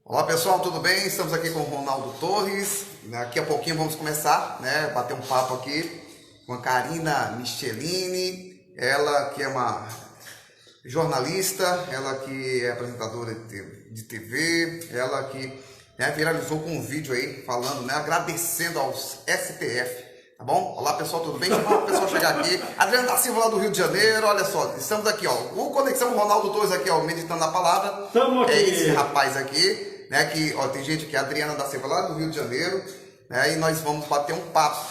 Olá pessoal, tudo bem? Estamos aqui com o Ronaldo Torres. Daqui a pouquinho vamos começar, bater um papo aqui com a Karina Michelini, ela que é uma jornalista, ela que é apresentadora de TV, ela que viralizou com um vídeo aí falando, agradecendo aos STF. Tá bom? Olá pessoal, tudo bem? Chamar o pessoal chegar aqui. Adriana da Silva lá do Rio de Janeiro, olha só, estamos aqui, ó. O Conexão Ronaldo Torres aqui, ó, meditando na palavra. Estamos aqui. É esse rapaz aqui, que, ó, tem gente aqui, a Adriana da Silva lá do Rio de Janeiro, e nós vamos bater um papo.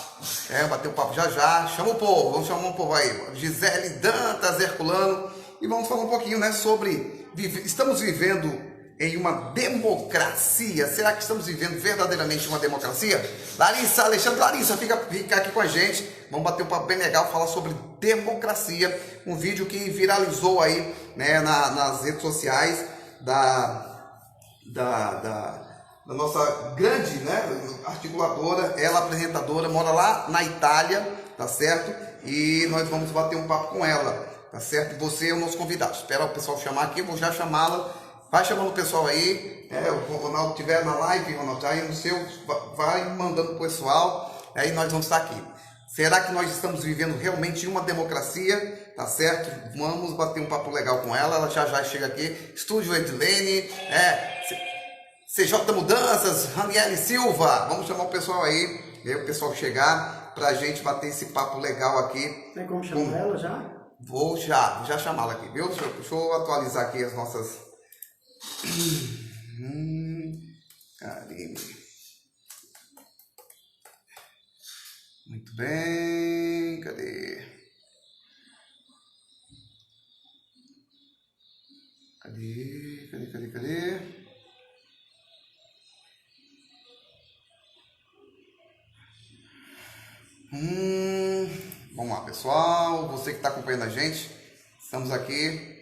Bater um papo já. Chama o povo, vamos chamar um povo aí. Gisele Dantas, Herculano, e vamos falar um pouquinho, sobre estamos vivendo em uma democracia. Será que estamos vivendo verdadeiramente uma democracia? Larissa, Alexandre, Larissa, fica aqui com a gente. Vamos bater um papo bem legal, falar sobre democracia. Um vídeo que viralizou aí, nas redes sociais da nossa grande, articuladora, ela apresentadora, mora lá na Itália, tá certo? E nós vamos bater um papo com ela, tá certo? Você é o nosso convidado. Espera o pessoal chamar aqui, eu vou já chamá-la. Vai chamando o pessoal aí, o Ronaldo estiver na live, Ronaldo, já aí no seu, vai mandando o pessoal, aí nós vamos estar aqui. Será que nós estamos vivendo realmente uma democracia? Tá certo? Vamos bater um papo legal com ela já chega aqui. Estúdio Edilene, CJ Mudanças, Raniele Silva. Vamos chamar o pessoal aí, o pessoal chegar pra gente bater esse papo legal aqui. Tem como chamar ela já? Vou já chamá-la aqui, viu? Deixa eu atualizar aqui as nossas... Karine. Muito bem, cadê? Vamos lá, pessoal, você que está acompanhando a gente, estamos aqui,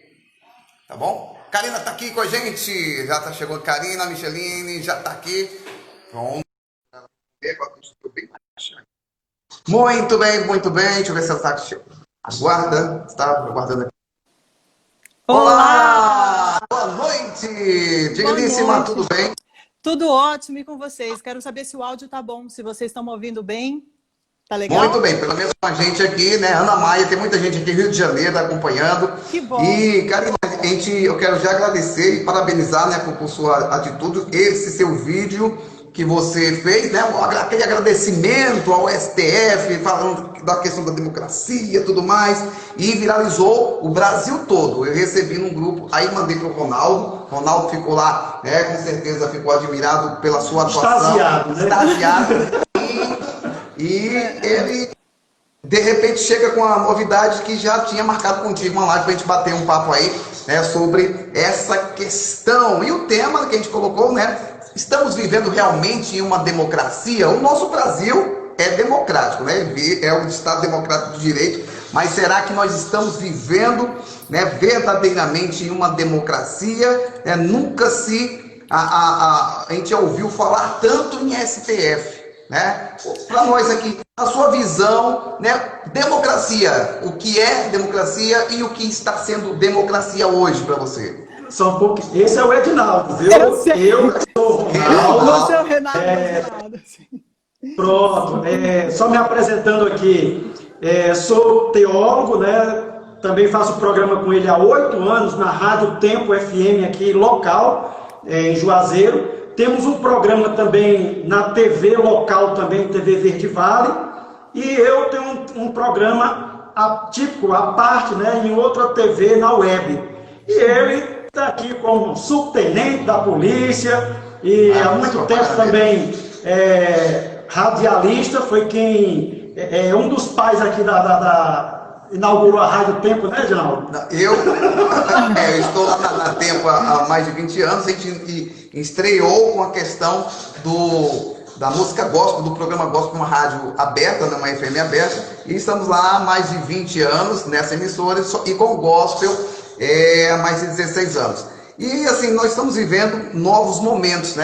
tá bom? Karina tá aqui com a gente, já chegou Karina Michelini, já tá aqui. Pronto. Muito bem. Deixa eu ver se ela tá aqui. Aguarda, está aguardando aqui. Olá! Boa noite! Digníssima, tudo bem? Tudo ótimo, e com vocês? Quero saber se o áudio tá bom, se vocês estão me ouvindo bem. Tá legal? Muito bem, pelo menos com a gente aqui, Ana Maia, tem muita gente aqui no Rio de Janeiro acompanhando. Que bom! E, Karina, eu quero já agradecer e parabenizar, por sua atitude, esse seu vídeo que você fez, aquele agradecimento ao STF, falando da questão da democracia e tudo mais, e viralizou o Brasil todo. Eu recebi num grupo, aí mandei para o Ronaldo ficou lá, com certeza ficou admirado pela sua atuação. Extasiado. E ele, de repente, chega com a novidade que já tinha marcado contigo uma live para a gente bater um papo aí, sobre essa questão. E o tema que a gente colocou, estamos vivendo realmente em uma democracia? O nosso Brasil é democrático, é um Estado democrático de direito, mas será que nós estamos vivendo, verdadeiramente em uma democracia? Nunca a gente já ouviu falar tanto em STF. Para nós aqui, a sua visão, democracia, o que é democracia e o que está sendo democracia hoje para você? Só um pouco. Esse é o Edinaldo, viu? Eu sou o Ronaldo. Você é o Renato. Pronto, só me apresentando aqui, sou teólogo, também faço programa com ele há 8 anos na Rádio Tempo FM aqui local, em Juazeiro. Temos um programa também na TV local, também TV Verde Vale, e eu tenho um programa atípico, à parte, em outra TV na web. E ele está aqui como subtenente da polícia, e há muito tempo também radialista, foi quem um dos pais aqui inaugurou a Rádio Tempo, Edinaldo? Eu estou lá na Tempo há mais de 20 anos, a gente estreou com a questão da música gospel, do programa gospel, uma rádio aberta, uma FM aberta, e estamos lá há mais de 20 anos nessa emissora, e com o gospel há mais de 16 anos. E assim, nós estamos vivendo novos momentos,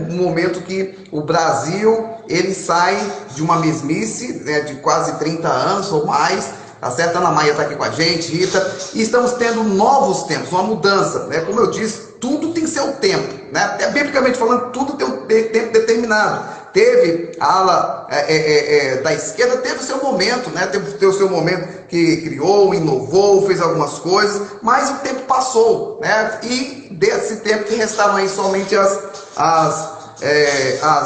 um momento que o Brasil, ele sai de uma mesmice, de quase 30 anos ou mais, tá certo? Ana Maia está aqui com a gente, Rita, e estamos tendo novos tempos, uma mudança, como eu disse, tudo tem seu tempo, né? Até biblicamente falando, tudo tem um tempo determinado. Teve a ala da esquerda, teve o seu momento, né? Teve o seu momento que criou, inovou, fez algumas coisas, mas o tempo passou, né? E desse tempo que restaram aí somente as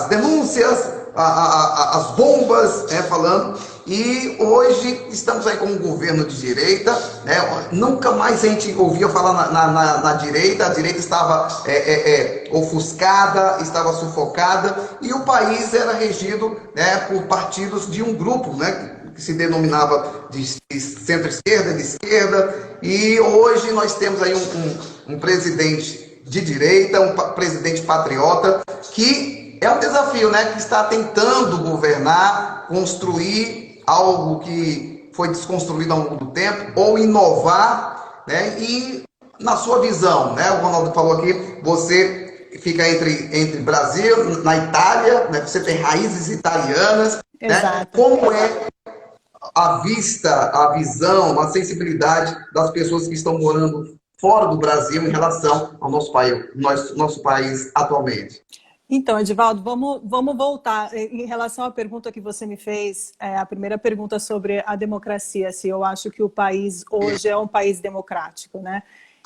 denúncias, as bombas, né, falando, e hoje estamos aí com um governo de direita, né, nunca mais a gente ouvia falar na direita, a direita estava ofuscada, estava sufocada, e o país era regido, né, por partidos de um grupo, né, que se denominava de centro-esquerda, de esquerda, e hoje nós temos aí um presidente de direita, um presidente patriota, que é um desafio, né? Que está tentando governar, construir algo que foi desconstruído ao longo do tempo, ou inovar, né? E na sua visão, né? O Ronaldo falou aqui, você fica entre Brasil, na Itália, né? Você tem raízes italianas, né? Como é a vista, a visão, a sensibilidade das pessoas que estão morando fora do Brasil em relação ao nosso país atualmente? Então, Edivaldo, vamos voltar. Em relação à pergunta que você me fez, a primeira pergunta sobre a democracia, se eu acho que o país hoje é um país democrático, né?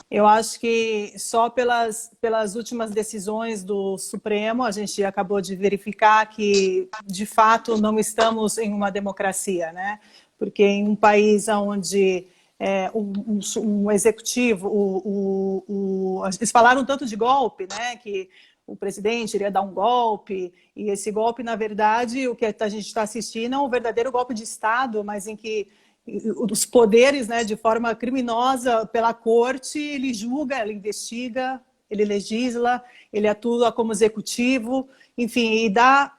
Eu acho que só pelas últimas decisões do Supremo, a gente acabou de verificar que, de fato, não estamos em uma democracia, né? Porque em um país onde um executivo, eles falaram tanto de golpe, né? Que o presidente iria dar um golpe, e esse golpe, na verdade, o que a gente está assistindo é um verdadeiro golpe de Estado, mas em que os poderes, né, de forma criminosa pela corte, ele julga, ele investiga, ele legisla, ele atua como executivo, enfim, e dá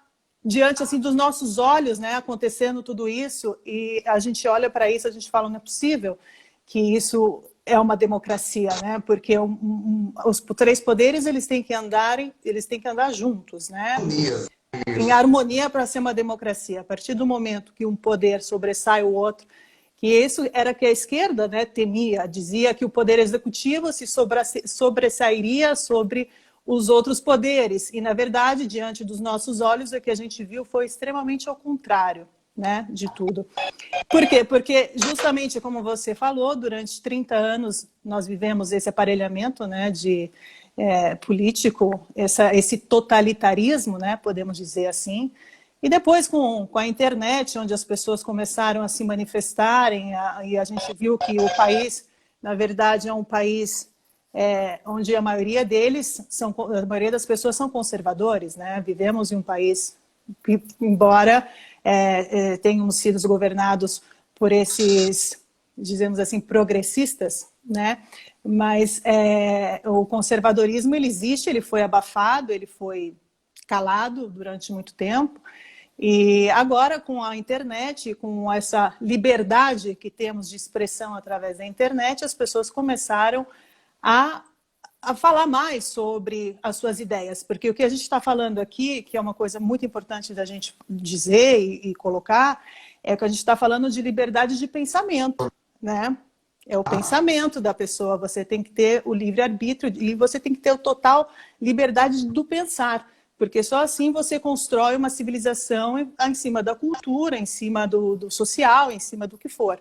diante assim dos nossos olhos, né, acontecendo tudo isso, e a gente olha para isso, a gente fala, não é possível que isso é uma democracia, né? Porque os três poderes eles têm que andar juntos, né? Em harmonia para ser uma democracia. A partir do momento que um poder sobressai o outro, que isso era que a esquerda, né, temia, dizia que o poder executivo se sobressairia sobre os outros poderes. E, na verdade, diante dos nossos olhos, o que a gente viu foi extremamente ao contrário, né, de tudo. Por quê? Porque, justamente como você falou, durante 30 anos nós vivemos esse aparelhamento, né, político, esse totalitarismo, né, podemos dizer assim. E depois, com a internet, onde as pessoas começaram a se manifestarem, e a gente viu que o país, na verdade, é um país onde a maioria das pessoas são conservadores, né? Vivemos em um país que, embora tenham sido governados por esses, dizemos assim, progressistas, né? Mas o conservadorismo, ele existe, ele foi abafado, ele foi calado durante muito tempo, e agora com a internet, com essa liberdade que temos de expressão através da internet, as pessoas começaram a falar mais sobre as suas ideias, porque o que a gente está falando aqui, que é uma coisa muito importante da gente dizer e colocar, é que a gente está falando de liberdade de pensamento, né? É o pensamento da pessoa, você tem que ter o livre-arbítrio e você tem que ter a total liberdade do pensar, porque só assim você constrói uma civilização em cima da cultura, em cima do social, em cima do que for.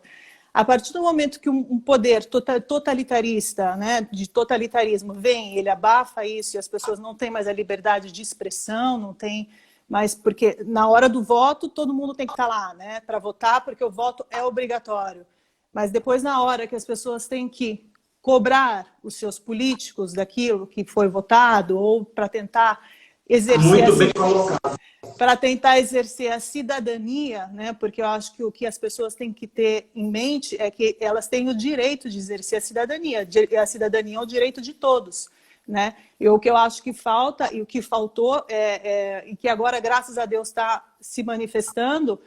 A partir do momento que um poder totalitarista, né, de totalitarismo vem, ele abafa isso e as pessoas não têm mais a liberdade de expressão, não tem mais, porque na hora do voto todo mundo tem que estar lá, né, para votar, porque o voto é obrigatório. Mas depois, na hora que as pessoas têm que cobrar os seus políticos daquilo que foi votado, ou para tentar exercer para tentar exercer a cidadania, né? Porque eu acho que o que as pessoas têm que ter em mente é que elas têm o direito de exercer a cidadania. A cidadania é o direito de todos, né? E o que eu acho que falta, e o que faltou, e que agora, graças a Deus, está se manifestando,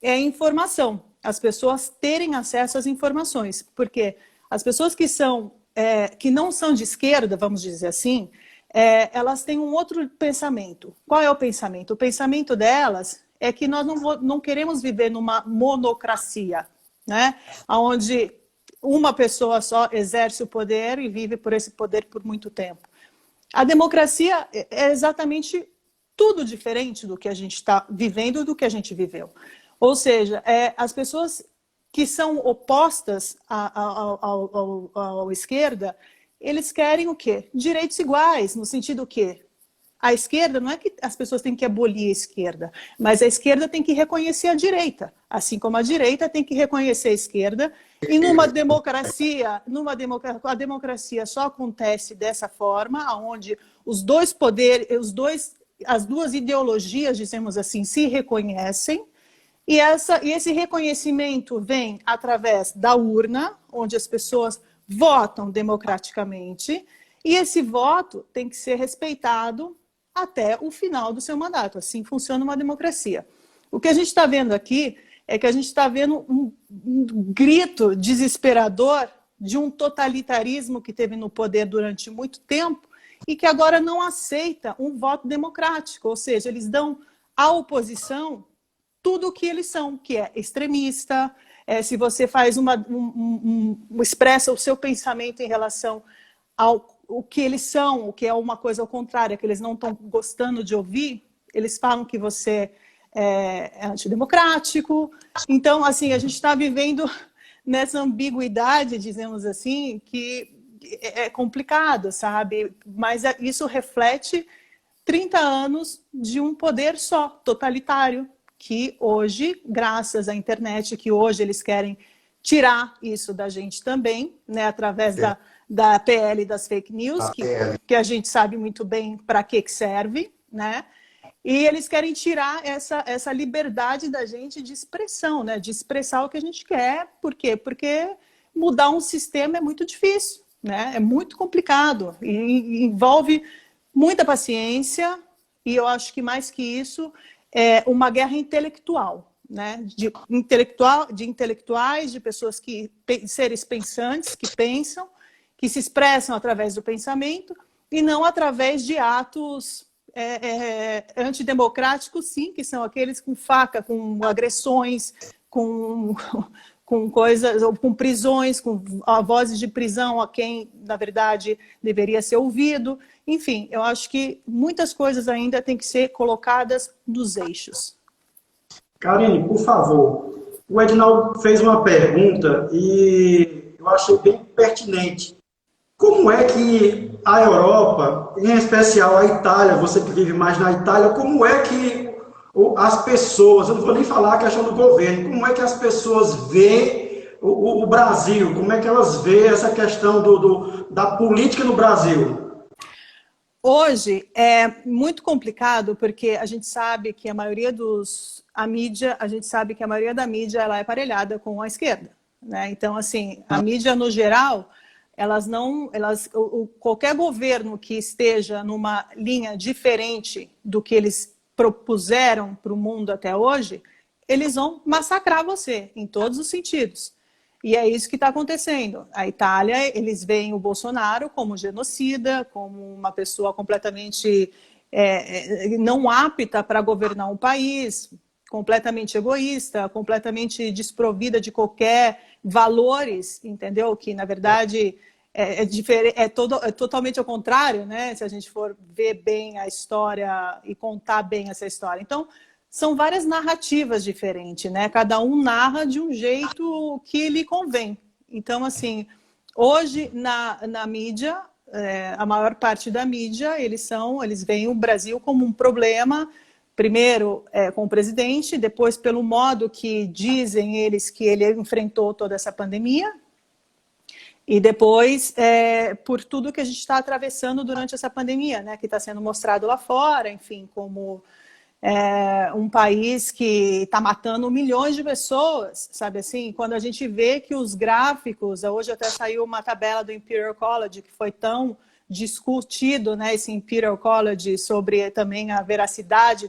é a informação. As pessoas terem acesso às informações. Porque as pessoas que não são de esquerda, vamos dizer assim, elas têm um outro pensamento. Qual é o pensamento? O pensamento delas é que nós não queremos viver numa monocracia, né? Onde uma pessoa só exerce o poder e vive por esse poder por muito tempo. A democracia é exatamente tudo diferente do que a gente está vivendo, do que a gente viveu. Ou seja, as pessoas que são opostas à esquerda, eles querem o quê? Direitos iguais, no sentido que a esquerda, não é que as pessoas têm que abolir a esquerda, mas a esquerda tem que reconhecer a direita, assim como a direita tem que reconhecer a esquerda. E numa democracia, a democracia só acontece dessa forma, onde os dois poderes, as duas ideologias, dizemos assim, se reconhecem. E esse reconhecimento vem através da urna, onde as pessoas votam democraticamente, e esse voto tem que ser respeitado até o final do seu mandato. Assim funciona uma democracia. O que a gente está vendo aqui é que a gente está vendo um grito desesperador de um totalitarismo que teve no poder durante muito tempo e que agora não aceita um voto democrático, ou seja, eles dão à oposição tudo o que eles são, que é extremista. Se você faz expressa o seu pensamento em relação ao o que eles são, o que é uma coisa ao contrário, que eles não estão gostando de ouvir, eles falam que você é antidemocrático. Então, assim, a gente está vivendo nessa ambiguidade, dizemos assim, que é complicado, sabe? Mas isso reflete 30 anos de um poder só, totalitário, que hoje, graças à internet, que hoje eles querem tirar isso da gente também, né, através da PL das fake news, que a gente sabe muito bem para que serve, né? E eles querem tirar essa liberdade da gente de expressão, né? De expressar o que a gente quer. Por quê? Porque mudar um sistema é muito difícil, né? É muito complicado e envolve muita paciência, e eu acho que mais que isso é uma guerra intelectual, né? De intelectuais, de pessoas seres pensantes, que pensam, que se expressam através do pensamento e não através de atos antidemocráticos, sim, que são aqueles com faca, com agressões, com coisas, ou com prisões, com vozes de prisão a quem, na verdade, deveria ser ouvido. Enfim, eu acho que muitas coisas ainda têm que ser colocadas nos eixos. Karine, por favor, o Edinaldo fez uma pergunta e eu achei bem pertinente. Como é que a Europa, em especial a Itália, você que vive mais na Itália, como é que as pessoas, eu não vou nem falar a questão do governo, como é que as pessoas veem o Brasil, como é que elas veem essa questão da política no Brasil? Hoje é muito complicado porque a gente sabe que a maioria da mídia ela é aparelhada com a esquerda, né? Então, assim, a mídia no geral, qualquer governo que esteja numa linha diferente do que eles propuseram para o mundo até hoje, eles vão massacrar você em todos os sentidos. E é isso que está acontecendo. A Itália, eles veem o Bolsonaro como genocida, como uma pessoa completamente não apta para governar um país, completamente egoísta, completamente desprovida de qualquer valores, entendeu? Que, na verdade, é totalmente ao contrário, né? Se a gente for ver bem a história e contar bem essa história. Então, são várias narrativas diferentes, né? Cada um narra de um jeito que lhe convém. Então, assim, hoje na mídia, a maior parte da mídia, eles veem o Brasil como um problema, primeiro com o presidente, depois pelo modo que dizem eles que ele enfrentou toda essa pandemia, e depois por tudo que a gente está atravessando durante essa pandemia, né? Que está sendo mostrado lá fora, enfim, como um país que está matando milhões de pessoas, sabe assim? Quando a gente vê que os gráficos, hoje até saiu uma tabela do Imperial College, que foi tão discutido, né, esse Imperial College, sobre também a veracidade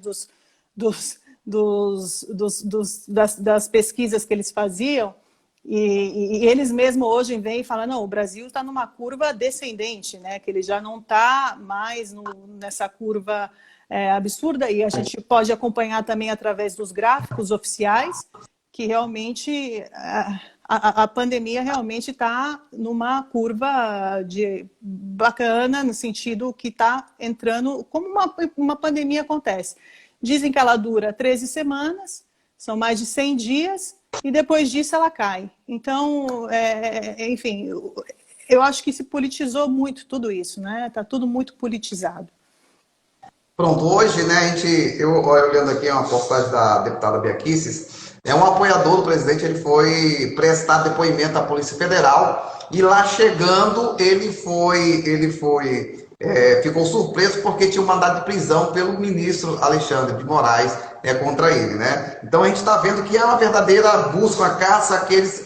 das pesquisas que eles faziam, e eles mesmo hoje vêm e falam, não, o Brasil está numa curva descendente, né, que ele já não está mais nessa curva absurda, e a gente pode acompanhar também através dos gráficos oficiais que realmente a pandemia realmente está numa curva bacana, no sentido que está entrando como uma pandemia acontece. Dizem que ela dura 13 semanas, são mais de 100 dias, e depois disso ela cai. Então, enfim, eu acho que se politizou muito tudo isso, né? Está tudo muito politizado. Pronto, hoje, né, eu olhando aqui uma postagem da deputada Bia Kicis, um apoiador do presidente, ele foi prestar depoimento à Polícia Federal, e lá chegando, ficou surpreso porque tinha um mandado de prisão pelo ministro Alexandre de Moraes contra ele, né? Então a gente está vendo que é uma verdadeira busca, uma caça àqueles,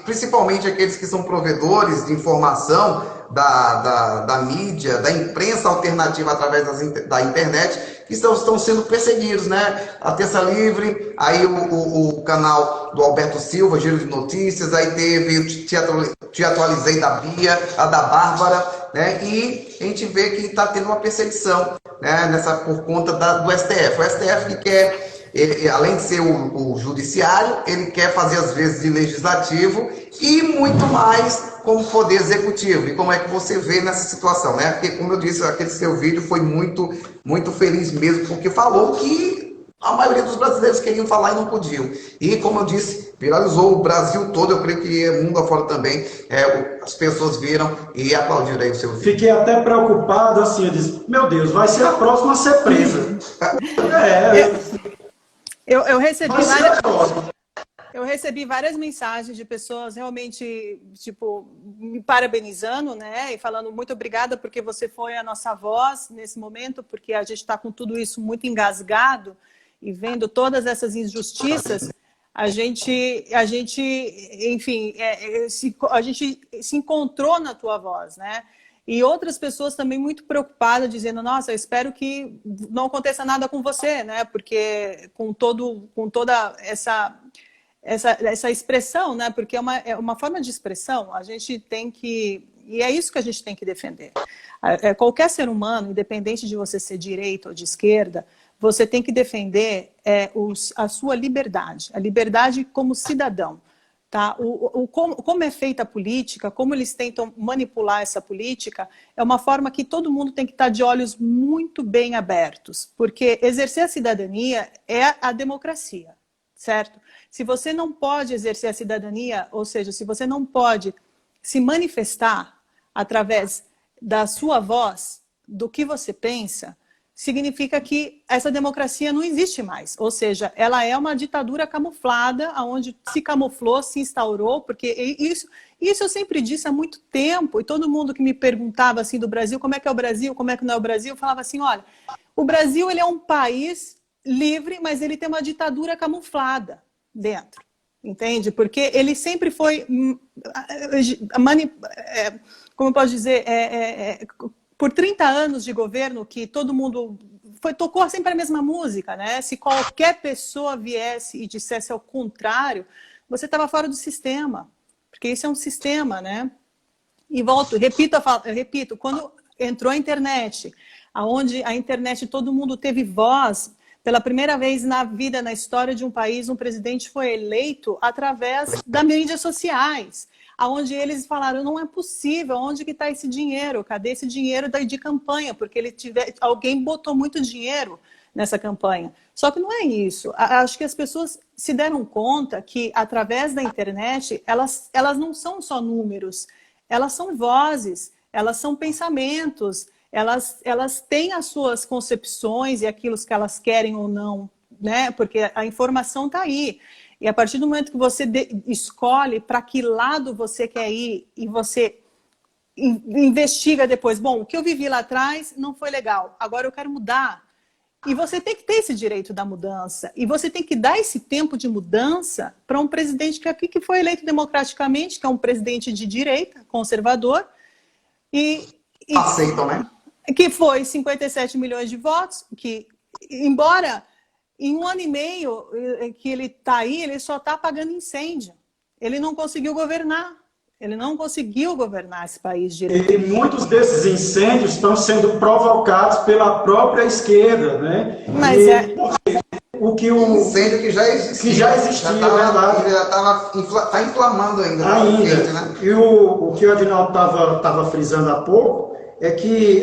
principalmente aqueles que são provedores de informação da mídia, da imprensa alternativa através da internet, que estão sendo perseguidos, né? A Terça Livre, aí o canal do Alberto Silva, Giro de Notícias, aí teve Te Atualizei da Bia, a da Bárbara, né? E a gente vê que está tendo uma perseguição, né? Por conta do STF. O STF que quer, além de ser o judiciário, ele quer fazer às vezes de legislativo e muito mais como poder executivo. E como é que você vê nessa situação, né? Porque, como eu disse, aquele seu vídeo foi muito, muito feliz mesmo, porque falou que a maioria dos brasileiros queriam falar e não podiam. E, como eu disse, viralizou o Brasil todo, eu creio que o mundo afora também, as pessoas viram e aplaudiram aí o seu vídeo. Fiquei até preocupado, assim, eu disse, meu Deus, vai ser a próxima a ser presa. Eu recebi várias mensagens de pessoas realmente, tipo, me parabenizando, né? E falando muito obrigada porque você foi a nossa voz nesse momento, porque a gente está com tudo isso muito engasgado e vendo todas essas injustiças, a gente enfim, a gente se encontrou na tua voz, né? E outras pessoas também muito preocupadas, dizendo, nossa, eu espero que não aconteça nada com você, né? Porque com toda essa expressão, né? Porque é uma forma de expressão, a gente tem que... E é isso que a gente tem que defender. Qualquer ser humano, independente de você ser direita ou de esquerda, você tem que defender a sua liberdade, a liberdade como cidadão. Tá? Como é feita a política, como eles tentam manipular essa política, é uma forma que todo mundo tem que estar de olhos muito bem abertos, porque exercer a cidadania é a democracia, certo? Se você não pode exercer a cidadania, ou seja, se você não pode se manifestar através da sua voz, do que você pensa, significa que essa democracia não existe mais. Ou seja, ela é uma ditadura camuflada, onde se camuflou, se instaurou, porque isso eu sempre disse há muito tempo, e todo mundo que me perguntava assim do Brasil, como é que é o Brasil, como é que não é o Brasil, eu falava assim, olha, o Brasil ele é um país livre, mas ele tem uma ditadura camuflada dentro, entende? Porque ele sempre foi, como eu posso dizer, por 30 anos de governo que todo mundo tocou sempre a mesma música, né? Se qualquer pessoa viesse e dissesse ao contrário, você estava fora do sistema, porque isso é um sistema, né? E repito, quando entrou a internet, aonde a internet todo mundo teve voz, pela primeira vez na vida, na história de um país, um presidente foi eleito através das mídias sociais, onde eles falaram, não é possível, onde que está esse dinheiro? Cadê esse dinheiro de campanha? Porque alguém botou muito dinheiro nessa campanha. Só que não é isso. Acho que as pessoas se deram conta que, através da internet, elas não são só números, elas são vozes, elas são pensamentos, elas têm as suas concepções e aquilo que elas querem ou não, né? Porque a informação está aí. E a partir do momento que você escolhe para que lado você quer ir e você investiga depois, bom, o que eu vivi lá atrás não foi legal, agora eu quero mudar. E você tem que ter esse direito da mudança. E você tem que dar esse tempo de mudança para um presidente que foi eleito democraticamente, que é um presidente de direita, conservador, aceitam, né? Que foi 57 milhões de votos, que, embora... Em 1 ano e meio que ele está aí, ele só está apagando incêndio. Ele não conseguiu governar. Ele não conseguiu governar esse país direito. E muitos desses incêndios estão sendo provocados pela própria esquerda, né? Mas o incêndio que já existia. Que já existia, verdade. Já está inflamando ainda. Ainda. Né? E o que o Adinaldo estava frisando há pouco é que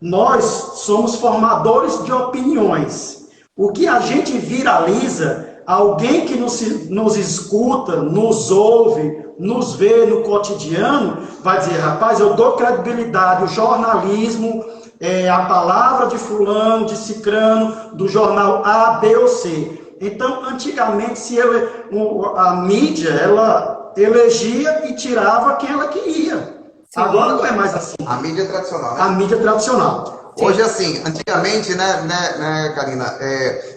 nós somos formadores de opiniões. O que a gente viraliza, alguém que nos escuta, nos ouve, nos vê no cotidiano, vai dizer, rapaz, eu dou credibilidade, o jornalismo, a palavra de fulano, de cicrano, do jornal A, B ou C. Então, antigamente, a mídia, ela elegia e tirava quem ela queria. Sim. Agora não é mais assim. A mídia tradicional, né? A mídia tradicional. Hoje, assim, antigamente, né, Karina,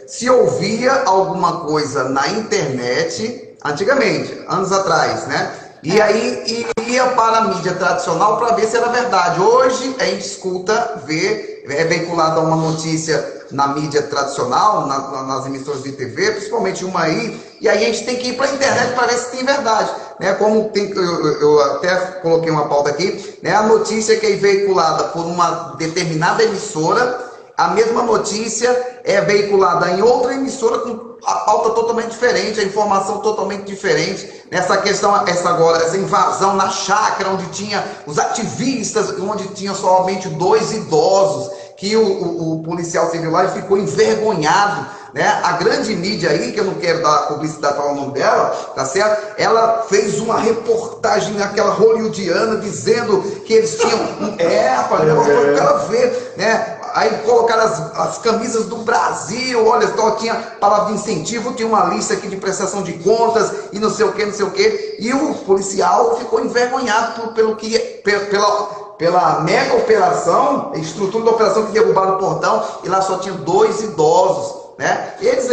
se ouvia alguma coisa na internet, antigamente, anos atrás, né? E aí ia para a mídia tradicional para ver se era verdade. Hoje a gente escuta, vê, é veiculada uma notícia na mídia tradicional, nas emissoras de TV, principalmente uma aí, e aí a gente tem que ir para a internet para ver se tem verdade. Né? Como eu até coloquei uma pauta aqui, né? A notícia que é veiculada por uma determinada emissora, a mesma notícia é veiculada em outra emissora com a pauta totalmente diferente, a informação totalmente diferente. Nessa questão, essa invasão na chácara, onde tinha os ativistas, onde tinha somente 2 idosos, que o policial civil lá ficou envergonhado, né? A grande mídia aí, que eu não quero dar publicidade para o nome dela, tá certo? Ela fez uma reportagem naquela hollywoodiana dizendo que eles tinham... rapaz, o cara vê, né? Aí colocaram as camisas do Brasil, olha só, tinha palavra de incentivo, tinha uma lista aqui de prestação de contas e não sei o que, e o policial ficou envergonhado pela mega operação, a estrutura da operação que derrubaram o portão, e lá só tinha 2 idosos, né? Eles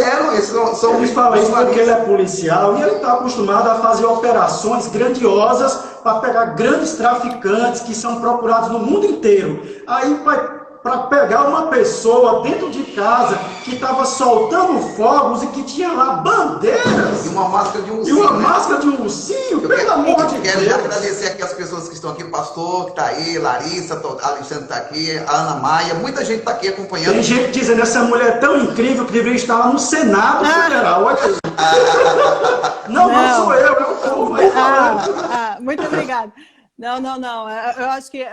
são... Eles falam isso porque ele é policial e ele está acostumado a fazer operações grandiosas para pegar grandes traficantes que são procurados no mundo inteiro. Aí para pegar uma pessoa dentro de casa que estava soltando fogos e que tinha lá bandeiras. E uma máscara de um ursinho. E uma máscara de um ursinho, pelo amor de Deus. Quero agradecer aqui as pessoas que estão aqui, o pastor que está aí, Larissa, Alexandre está aqui, a Ana Maia, muita gente está aqui acompanhando. Tem gente dizendo, essa mulher é tão incrível que deveria estar lá no Senado Federal. Olha aí. Não sou eu, é o povo aí falando. Muito obrigada. Não. Eu acho que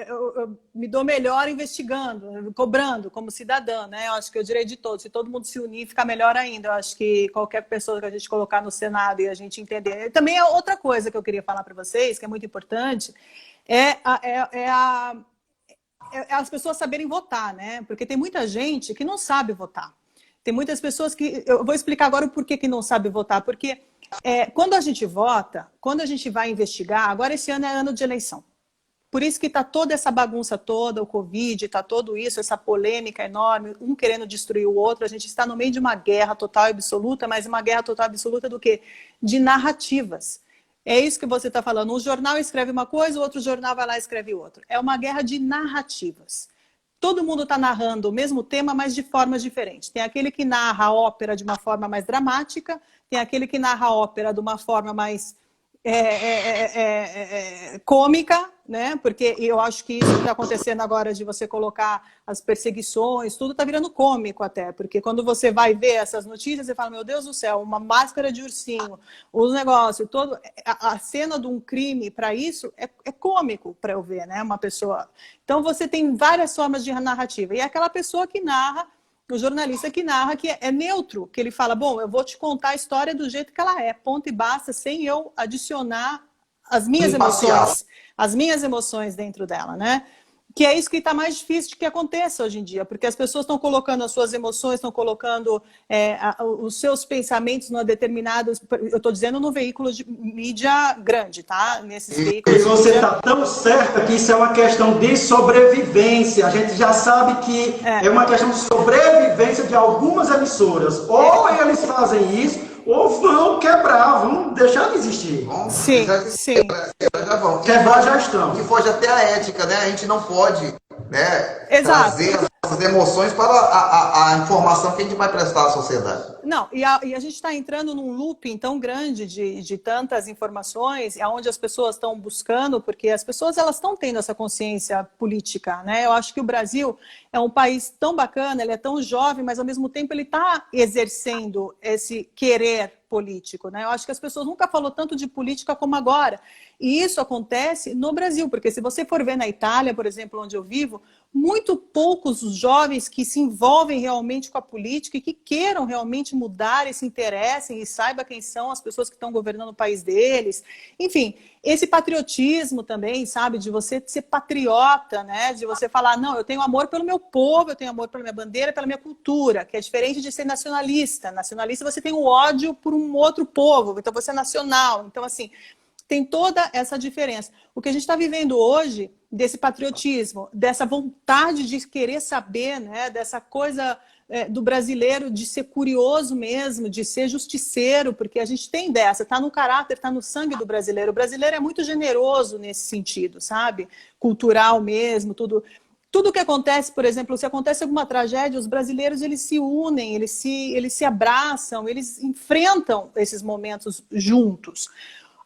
eu me dou melhor investigando, cobrando como cidadã, né? Eu acho que é o direito de todos. Se todo mundo se unir, fica melhor ainda. Eu acho que qualquer pessoa que a gente colocar no Senado e a gente entender. Também é outra coisa que eu queria falar para vocês, que é muito importante, as pessoas saberem votar, né? Porque tem muita gente que não sabe votar. Tem muitas pessoas que... Eu vou explicar agora o porquê que não sabe votar. Porque quando a gente vota, quando a gente vai investigar, agora esse ano é ano de eleição. Por isso que está toda essa bagunça toda, o Covid, está tudo isso, essa polêmica enorme, um querendo destruir o outro. A gente está no meio de uma guerra total e absoluta, mas uma guerra total e absoluta do quê? De narrativas. É isso que você está falando. Um jornal escreve uma coisa, o outro jornal vai lá e escreve outra. É uma guerra de narrativas. Todo mundo está narrando o mesmo tema, mas de formas diferentes. Tem aquele que narra a ópera de uma forma mais dramática, tem aquele que narra a ópera de uma forma mais cômica, né? Porque eu acho que isso que está acontecendo agora de você colocar as perseguições, tudo está virando cômico até, porque quando você vai ver essas notícias, você fala, meu Deus do céu, uma máscara de ursinho, o negócio, todo, a cena de um crime para isso é cômico para eu ver, né? Uma pessoa. Então você tem várias formas de narrativa, e é aquela pessoa que narra, o jornalista que narra, que é neutro, que ele fala, bom, eu vou te contar a história do jeito que ela é, ponto e basta, sem eu adicionar as minhas emoções dentro dela, né? Que é isso que está mais difícil de que aconteça hoje em dia, porque as pessoas estão colocando as suas emoções, estão colocando os seus pensamentos numa determinada... Eu estou dizendo no veículo de mídia grande, tá? Nesses veículos. E você está tão certa que isso é uma questão de sobrevivência. A gente já sabe que é uma questão de sobrevivência de algumas emissoras. Ou eles fazem isso, ou vão quebrar, vão deixar de existir. Sim. Quebrar já estão. Que foge até a ética, né? A gente não pode, né, trazer as emoções para a informação que a gente vai prestar à sociedade. Não, e a gente está entrando num looping tão grande de tantas informações, onde as pessoas estão buscando, porque as pessoas elas estão tendo essa consciência política, né? Eu acho que o Brasil é um país tão bacana, ele é tão jovem, mas ao mesmo tempo ele está exercendo esse querer político, né? Eu acho que as pessoas nunca falou tanto de política como agora. E isso acontece no Brasil, porque se você for ver na Itália, por exemplo, onde eu vivo, muito poucos os jovens que se envolvem realmente com a política e que queiram realmente mudar e se interessem e saibam quem são as pessoas que estão governando o país deles. Enfim, esse patriotismo também, sabe, de você ser patriota, né? De você falar, não, eu tenho amor pelo meu povo, eu tenho amor pela minha bandeira, pela minha cultura, que é diferente de ser nacionalista. Nacionalista você tem o ódio por um outro povo, então você é nacional. Então, assim, tem toda essa diferença. O que a gente está vivendo hoje, desse patriotismo, dessa vontade de querer saber, né, dessa coisa do brasileiro de ser curioso mesmo, de ser justiceiro, porque a gente tem dessa, está no caráter, está no sangue do brasileiro. O brasileiro é muito generoso nesse sentido, sabe? Cultural mesmo, tudo. Tudo que acontece, por exemplo, se acontece alguma tragédia, os brasileiros eles se unem, eles se abraçam, eles enfrentam esses momentos juntos.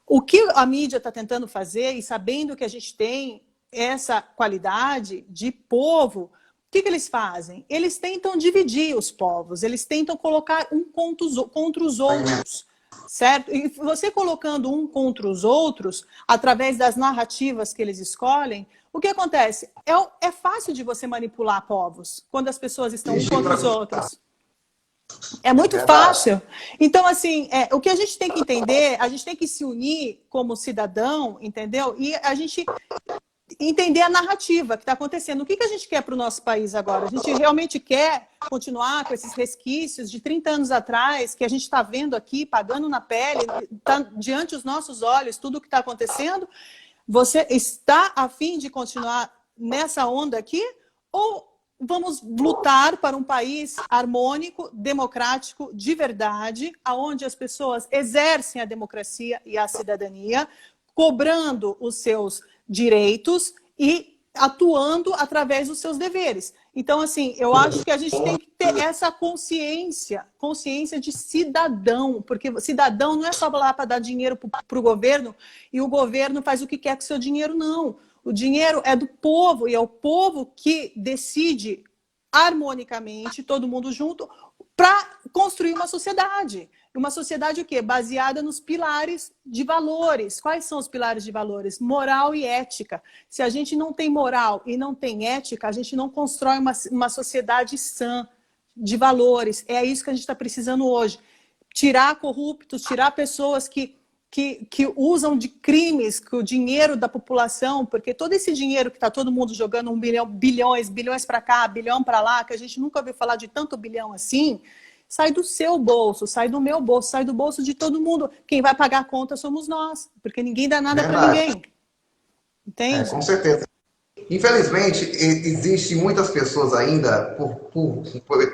O que a mídia está tentando fazer, e sabendo que a gente tem essa qualidade de povo, o que eles fazem? Eles tentam dividir os povos, eles tentam colocar um contra os outros, certo? E você colocando um contra os outros, através das narrativas que eles escolhem, o que acontece? É fácil de você manipular povos, quando as pessoas estão um contra os outros. É muito fácil. Então, assim, o que a gente tem que entender, a gente tem que se unir como cidadão, entendeu? E a gente entender a narrativa que está acontecendo. O que a gente quer para o nosso país agora? A gente realmente quer continuar com esses resquícios de 30 anos atrás, que a gente está vendo aqui, pagando na pele, está diante dos nossos olhos, tudo o que está acontecendo? Você está a fim de continuar nessa onda aqui? Ou vamos lutar para um país harmônico, democrático, de verdade, onde as pessoas exercem a democracia e a cidadania, cobrando os seus direitos e atuando através dos seus deveres. Então, assim, eu acho que a gente tem que ter essa consciência de cidadão, porque cidadão não é só lá para dar dinheiro para o governo e o governo faz o que quer com o seu dinheiro, não. O dinheiro é do povo e é o povo que decide harmonicamente, todo mundo junto, para construir uma sociedade. Uma sociedade o quê? Baseada nos pilares de valores. Quais são os pilares de valores? Moral e ética. Se a gente não tem moral e não tem ética, a gente não constrói uma sociedade sã de valores. É isso que a gente está precisando hoje. Tirar corruptos, tirar pessoas que usam de crimes o dinheiro da população, porque todo esse dinheiro que está todo mundo jogando bilhões para cá, bilhão para lá, que a gente nunca ouviu falar de tanto bilhão assim, sai do seu bolso, sai do meu bolso, sai do bolso de todo mundo. Quem vai pagar a conta somos nós, porque ninguém dá nada para ninguém. Entende? Com certeza. Infelizmente, existem muitas pessoas ainda,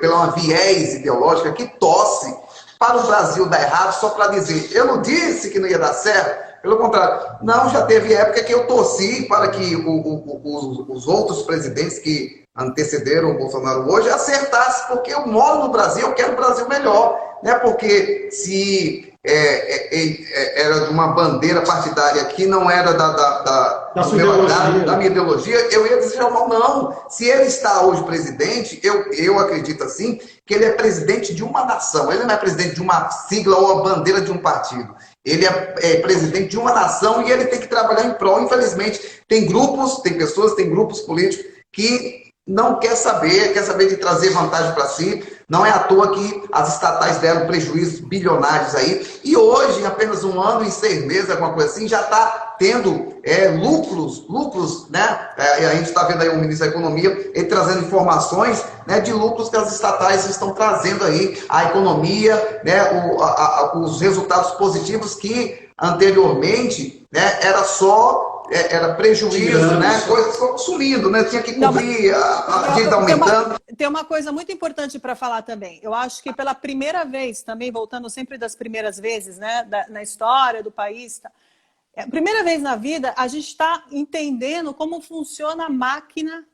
pela viés ideológica, que torcem para o Brasil dar errado só para dizer, eu não disse que não ia dar certo, pelo contrário, não, já teve época que eu torci para que os outros presidentes que antecederam o Bolsonaro hoje acertassem, porque eu moro no Brasil, eu quero o Brasil melhor, né? Porque se era de uma bandeira partidária que não era da minha ideologia, eu ia desejar mal. Não, se ele está hoje presidente, eu acredito assim, que ele é presidente de uma nação, ele não é presidente de uma sigla ou a bandeira de um partido. Ele é presidente de uma nação e ele tem que trabalhar em prol. Infelizmente, tem grupos políticos que não quer saber de trazer vantagem para si. Não é à toa que as estatais deram prejuízos bilionários aí. E hoje, em apenas 1 ano e 6 meses, alguma coisa assim, já está tendo lucros, né? A gente está vendo aí o ministro da Economia, ele trazendo informações, né, de lucros que as estatais estão trazendo aí, a economia, né, os resultados positivos que anteriormente, né, era prejuízo, né? Coisas sumindo, né? Tinha que cobrir, a dívida aumentando. Tem uma coisa muito importante para falar também. Eu acho que pela primeira vez, também voltando sempre das primeiras vezes, né, na história do país, primeira vez na vida, a gente está entendendo como funciona a máquina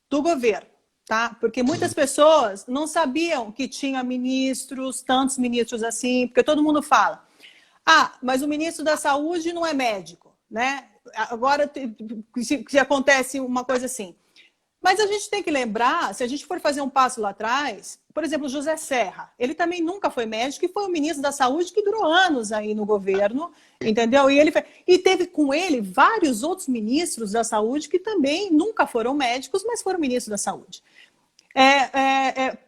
do governo, tá? Porque muitas pessoas não sabiam que tinha ministros, tantos ministros assim, porque todo mundo fala, mas o ministro da Saúde não é médico, né? Agora, se acontece uma coisa assim, Mas a gente tem que lembrar, se a gente for fazer um passo lá atrás, por exemplo, José Serra, ele também nunca foi médico e foi o ministro da Saúde que durou anos aí no governo, entendeu? E teve com ele vários outros ministros da Saúde que também nunca foram médicos, mas foram ministros da Saúde.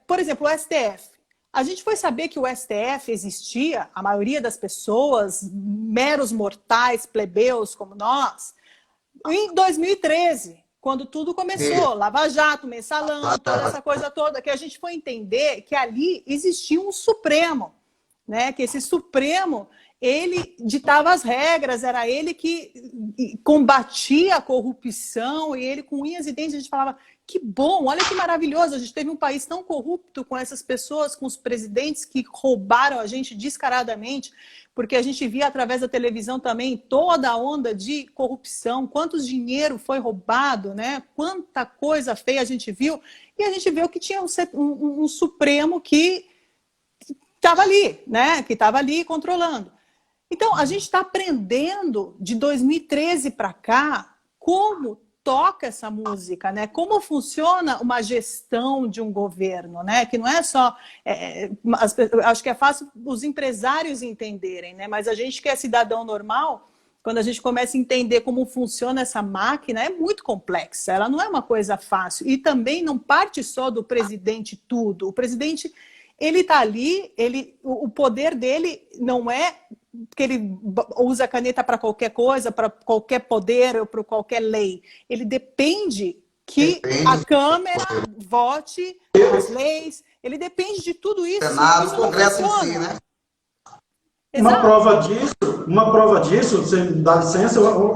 Por exemplo, o STF. A gente foi saber que o STF existia, a maioria das pessoas, meros mortais, plebeus como nós, em 2013. Quando tudo começou, Lava Jato, Mensalão, toda essa coisa toda, que a gente foi entender que ali existia um Supremo, né? Que esse Supremo, ele ditava as regras, era ele que combatia a corrupção, e ele com unhas e dentes, a gente falava, que bom, olha que maravilhoso, a gente teve um país tão corrupto com essas pessoas, com os presidentes que roubaram a gente descaradamente, porque a gente via através da televisão também toda a onda de corrupção, quantos dinheiro foi roubado, né? Quanta coisa feia a gente viu, e a gente viu que tinha um Supremo que estava ali, né? Que estava ali controlando. Então, a gente está aprendendo de 2013 para cá como toca essa música, né? Como funciona uma gestão de um governo, né? Que não é só... acho que é fácil os empresários entenderem, né? Mas a gente que é cidadão normal, quando a gente começa a entender como funciona essa máquina, é muito complexa. Ela não é uma coisa fácil. E também não parte só do presidente tudo. O presidente, ele está ali, o poder dele não é que ele usa a caneta para qualquer coisa, para qualquer poder ou para qualquer lei. Ele depende que a Câmara vote as leis. Ele depende de tudo isso. Senado, isso Congresso em si, né? Uma prova disso, você me dá licença, o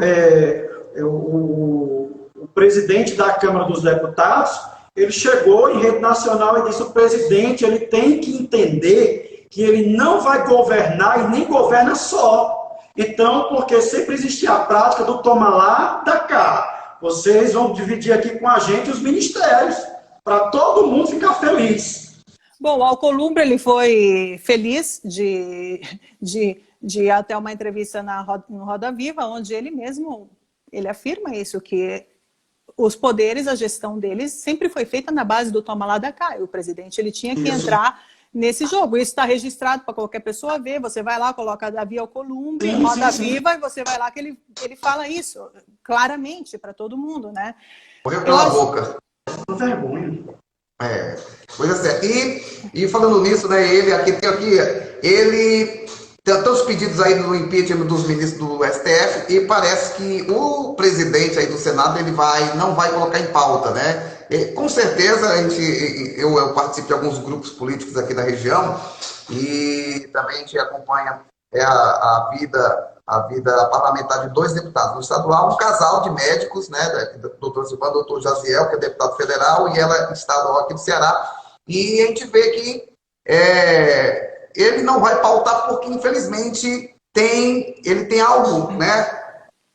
presidente da Câmara dos Deputados, ele chegou em rede nacional e disse: o presidente ele tem que entender que ele não vai governar e nem governa só. Então, porque sempre existia a prática do toma lá, dá cá. Vocês vão dividir aqui com a gente os ministérios, para todo mundo ficar feliz. Bom, o Alcolumbre, ele foi feliz de ir até uma entrevista no Roda Viva, onde ele mesmo afirma isso, que os poderes, a gestão deles sempre foi feita na base do toma lá, dá cá. E o presidente ele tinha que entrar nesse jogo. Isso está registrado para qualquer pessoa ver. Você vai lá, coloca Davi Alcolumbre, Roda Viva, e você vai lá que ele fala isso claramente para todo mundo, né? Correu pela boca. Uma vergonha. Pois é. E falando nisso, né, ele tem tantos pedidos aí do impeachment dos ministros do STF, e parece que o presidente aí do Senado não vai colocar em pauta, né? Com certeza, eu participo de alguns grupos políticos aqui da região e também a gente acompanha a vida parlamentar de 2 deputados. No estadual, um casal de médicos, né, doutor Silvano, doutor Jaziel, que é deputado federal, e ela é estadual aqui do Ceará, e a gente vê que ele não vai pautar porque, infelizmente, ele tem algo, né,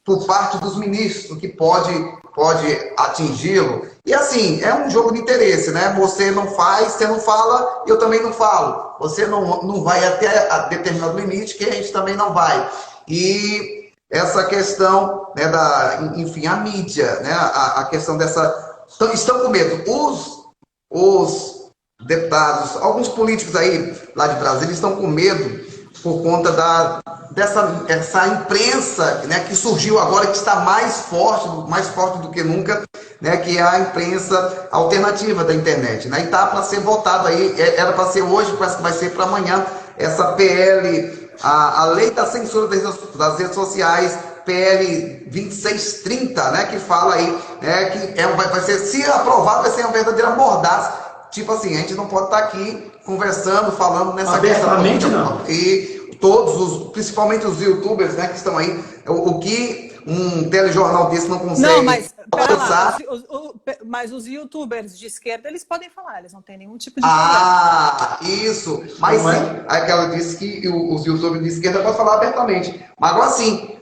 por parte dos ministros que pode atingi-lo. E assim, é um jogo de interesse, né? Você não faz, você não fala, eu também não falo. Você não vai até a determinado limite, que a gente também não vai. E essa questão, né, enfim, a mídia, né? A questão dessa... Estão com medo. Os deputados, alguns políticos aí lá de Brasília estão com medo por conta dessa imprensa, né, que surgiu agora, que está mais forte do que nunca, né, que é a imprensa alternativa da internet, né, e está para ser votado aí, era para ser hoje, parece que vai ser para amanhã, essa PL, a lei da censura das redes sociais, PL 2630, né, que fala aí, né, que vai ser, se aprovado, vai ser uma verdadeira mordaz. Tipo assim, a gente não pode estar aqui conversando, falando nessa abertamente, questão. Não. E principalmente os youtubers, né, que estão aí, o que um telejornal desse não consegue. Não, mas, mas os youtubers de esquerda, eles podem falar, eles não têm nenhum tipo de problema. Isso. Mas sim, ela disse que os youtubers de esquerda podem falar abertamente. Mas agora sim,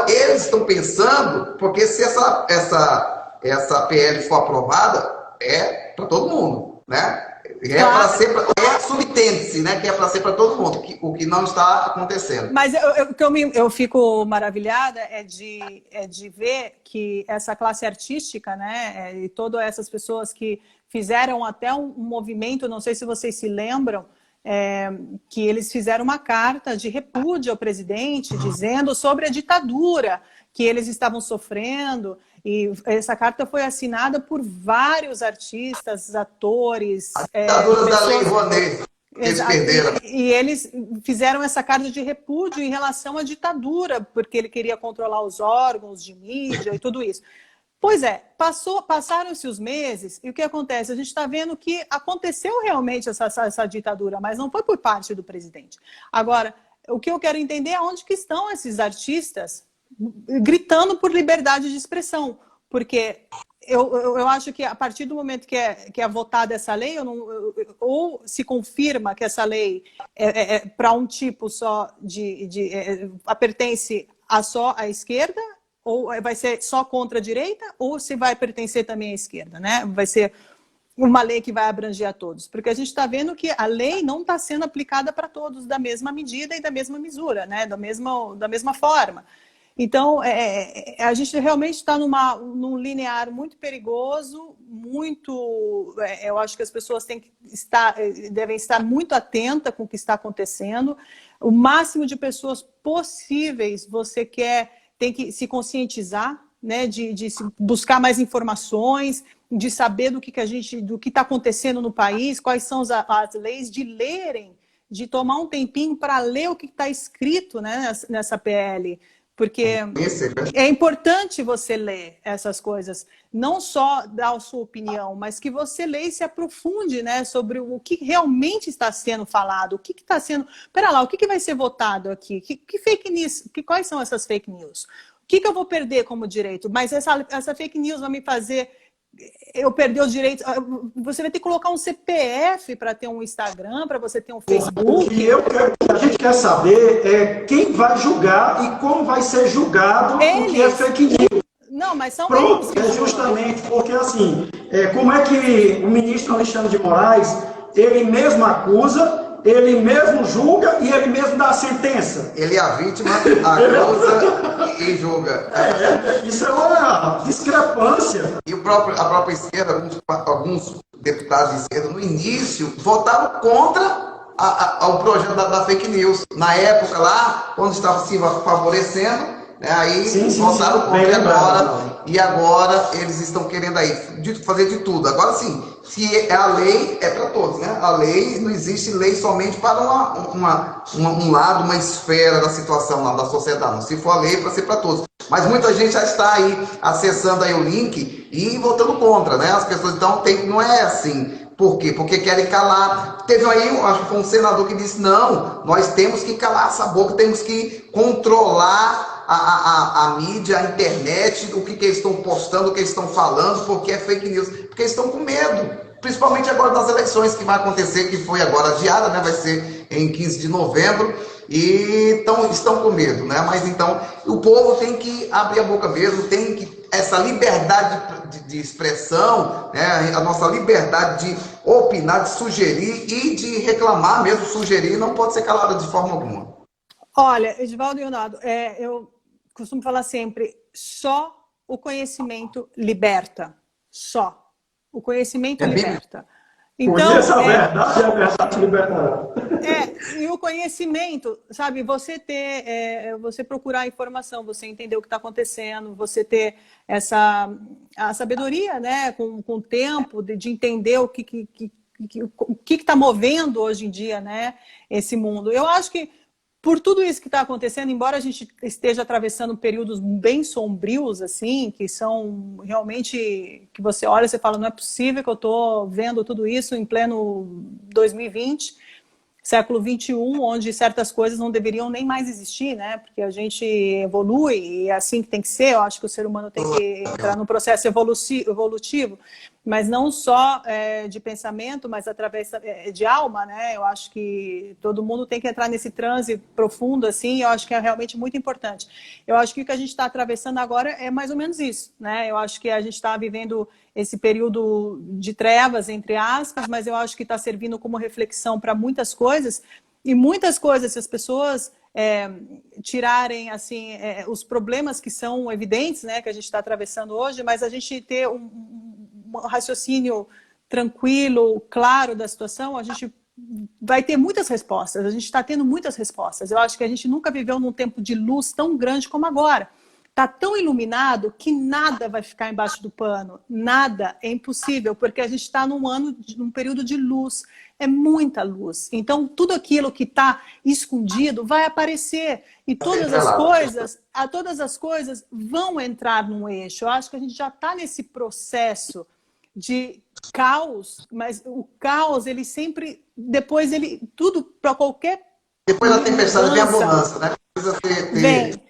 eles estão pensando, porque se essa PL for aprovada, é para todo mundo, né? É subtende-se, né? Que é para ser para todo mundo, o que não está acontecendo. Mas eu fico maravilhada de ver que essa classe artística, né, e todas essas pessoas que fizeram até um movimento, não sei se vocês se lembram, que eles fizeram uma carta de repúdio ao presidente, dizendo sobre a ditadura que eles estavam sofrendo, e essa carta foi assinada por vários artistas, atores... A ditadura da Lei Rouanet, eles perderam. E eles fizeram essa carta de repúdio em relação à ditadura, porque ele queria controlar os órgãos de mídia e tudo isso. Pois é, passaram-se os meses e o que acontece? A gente está vendo que aconteceu realmente essa ditadura, mas não foi por parte do presidente. Agora, o que eu quero entender é onde que estão esses artistas gritando por liberdade de expressão, porque eu acho que a partir do momento que é votada essa lei, ou se confirma que essa lei é para um tipo só pertence só à esquerda, ou vai ser só contra a direita, ou se vai pertencer também à esquerda, né? Vai ser uma lei que vai abranger a todos, porque a gente está vendo que a lei não está sendo aplicada para todos da mesma medida e da mesma mesura, né? Da mesma forma. Então, a gente realmente está num linear muito perigoso, eu acho que as pessoas devem estar muito atentas com o que está acontecendo. O máximo de pessoas possíveis você tem que se conscientizar, né, de buscar mais informações, de saber do que está acontecendo no país, quais são as leis, de lerem, de tomar um tempinho para ler o que está escrito, né, nessa PL. Porque é importante você ler essas coisas, não só dar a sua opinião, mas que você leia e se aprofunde, né, sobre o que realmente está sendo falado, o que está sendo... Pera lá, o que vai ser votado aqui? Que fake news? Quais são essas fake news? O que eu vou perder como direito? Mas essa fake news vai me fazer eu perder os direitos. Você vai ter que colocar um CPF para ter um Instagram, para você ter um Facebook. O que a gente quer saber é quem vai julgar e como vai ser julgado o que é fake news. Não, mas são pronto, eles. Justamente porque assim, como é que o ministro Alexandre de Moraes, ele mesmo acusa, ele mesmo julga e ele mesmo dá a sentença. Ele é a vítima, acusa e julga. Isso é uma discrepância. E a própria esquerda, alguns deputados de esquerda, no início, votaram contra o projeto da fake news. Na época lá, quando estava se favorecendo, né, aí votaram contra agora. E agora eles estão querendo aí fazer de tudo. Agora sim, se a lei é para todos, né? A lei, não existe lei somente para um lado, uma esfera da situação lá da sociedade. Não. Se for a lei, é para ser para todos. Mas muita gente já está aí acessando aí o link e votando contra, né? As pessoas então não é assim. Por quê? Porque querem calar. Teve aí, acho que foi um senador que disse, não, nós temos que calar essa boca, temos que controlar a mídia, a internet, o que eles estão postando, o que eles estão falando, porque é fake news. Porque eles estão com medo. Principalmente agora das eleições que vai acontecer, que foi agora adiada, né? Vai ser em 15 de novembro. E estão com medo, né? Mas então, o povo tem que abrir a boca mesmo, tem que essa liberdade de expressão, né? A nossa liberdade de opinar, de sugerir e de reclamar mesmo, sugerir, não pode ser calada de forma alguma. Olha, Edivaldo e Leonardo, eu costumo falar sempre, só o conhecimento liberta. Só. O conhecimento liberta. Então, conheça a verdade libertará. E o conhecimento, sabe, você você procurar informação, você entender o que está acontecendo, você ter a sabedoria, né, com o tempo, de entender o que está movendo hoje em dia, né, esse mundo. Eu acho que por tudo isso que está acontecendo, embora a gente esteja atravessando períodos bem sombrios, assim, que são realmente, que você olha e você fala, não é possível que eu estou vendo tudo isso em pleno 2020, século XXI, onde certas coisas não deveriam nem mais existir, né? Porque a gente evolui e é assim que tem que ser. Eu acho que o ser humano tem que entrar num processo evolutivo. mas não só de pensamento, mas através de alma, né? Eu acho que todo mundo tem que entrar nesse transe profundo, assim, eu acho que é realmente muito importante. Eu acho que o que a gente está atravessando agora é mais ou menos isso, né? Eu acho que a gente está vivendo esse período de trevas, entre aspas, mas eu acho que está servindo como reflexão para muitas coisas, e muitas coisas, se as pessoas tirarem assim os problemas que são evidentes, né, que a gente está atravessando hoje, mas a gente ter um raciocínio tranquilo, claro da situação, a gente vai ter muitas respostas, a gente está tendo muitas respostas. Eu acho que a gente nunca viveu num tempo de luz tão grande como agora. Está tão iluminado que nada vai ficar embaixo do pano, nada, é impossível, porque a gente está num período de luz, é muita luz. Então, tudo aquilo que está escondido vai aparecer e todas as coisas vão entrar num eixo. Eu acho que a gente já está nesse processo de caos, mas o caos, ele sempre, depois tudo para qualquer Depois da tempestade vem a bonança, né? Precisa Vem.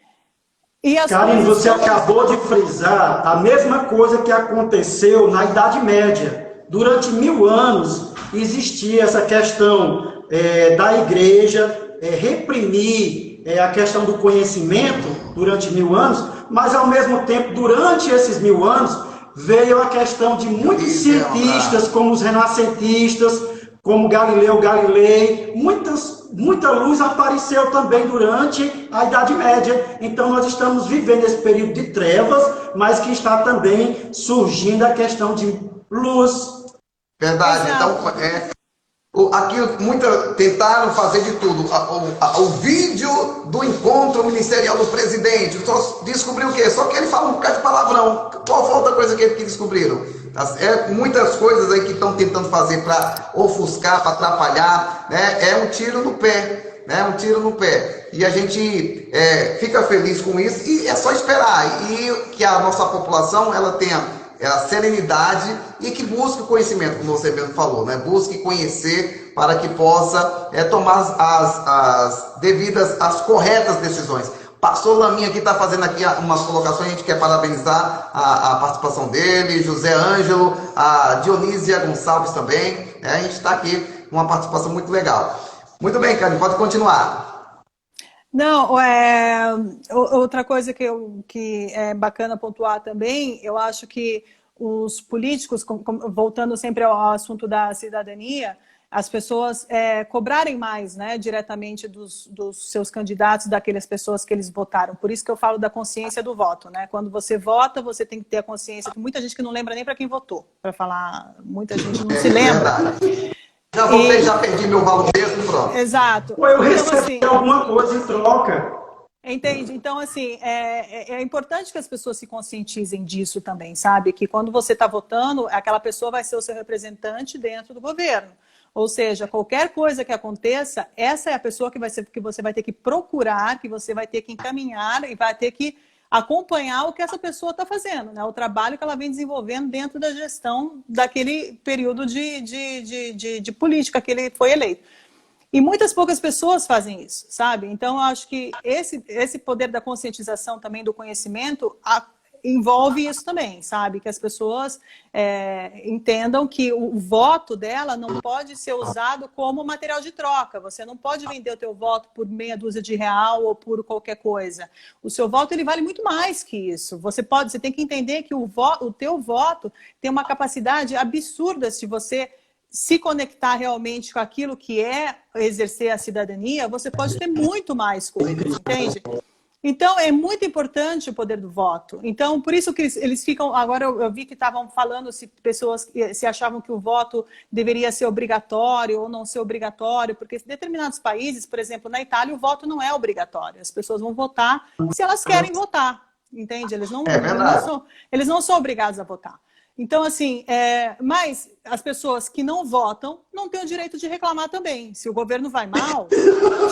Karine, você acabou de frisar a mesma coisa que aconteceu na Idade Média. Durante 1000 anos existia essa questão da igreja reprimir a questão do conhecimento durante 1000 anos, mas ao mesmo tempo, durante esses 1000 anos, veio a questão de muitos cientistas, como os renascentistas, como Galileu Galilei, muita luz apareceu também durante a Idade Média. Então, nós estamos vivendo esse período de trevas, mas que está também surgindo a questão de luz. Verdade. Exato. Então, aqui tentaram fazer de tudo. O vídeo do encontro ministerial do presidente, só descobriu o quê? Só que ele fala um bocado de palavrão. Qual foi a outra coisa que descobriram? Muitas coisas aí que estão tentando fazer para ofuscar, para atrapalhar, né? É um tiro no pé, né? Um tiro no pé. E a gente fica feliz com isso e é só esperar. E que a nossa população ela tenha a serenidade e que busque o conhecimento, como você mesmo falou, né? Busque conhecer para que possa tomar as corretas decisões. Pastor Laminha aqui está fazendo aqui umas colocações, a gente quer parabenizar a participação dele, José Ângelo, a Dionísia Gonçalves também, né? A gente está aqui com uma participação muito legal. Muito bem, Karine, pode continuar. Não, outra coisa que é bacana pontuar também, eu acho que os políticos, voltando sempre ao assunto da cidadania, as pessoas cobrarem mais, né, diretamente dos seus candidatos, daquelas pessoas que eles votaram. Por isso que eu falo da consciência do voto, né? Quando você vota, você tem que ter a consciência. Tem muita gente que não lembra nem para quem votou, para falar, muita gente não se lembra. Já votei, já perdi meu valor mesmo, pronto. Exato. Ou eu recebi alguma coisa em troca. Entende? Então, assim, é importante que as pessoas se conscientizem disso também, sabe? Que quando você está votando, aquela pessoa vai ser o seu representante dentro do governo. Ou seja, qualquer coisa que aconteça, essa é a pessoa que você vai ter que procurar, que você vai ter que encaminhar e vai ter que acompanhar o que essa pessoa está fazendo, né? O trabalho que ela vem desenvolvendo dentro da gestão daquele período de política que ele foi eleito. E muitas poucas pessoas fazem isso, sabe? Então, eu acho que esse poder da conscientização também do conhecimento envolve isso também, sabe? Que as pessoas entendam que o voto dela não pode ser usado como material de troca. Você não pode vender o teu voto por meia dúzia de real ou por qualquer coisa. O seu voto, ele vale muito mais que isso. Você tem que entender que o teu voto tem uma capacidade absurda se você se conectar realmente com aquilo que é exercer a cidadania, você pode ter muito mais coisas, entende? Então, é muito importante o poder do voto. Então, por isso que eles ficam... Agora, eu vi que estavam falando se pessoas se achavam que o voto deveria ser obrigatório ou não ser obrigatório, porque em determinados países, por exemplo, na Itália, o voto não é obrigatório. As pessoas vão votar se elas querem votar, entende? Eles não são obrigados a votar. Então, assim, mas as pessoas que não votam não têm o direito de reclamar também. Se o governo vai mal,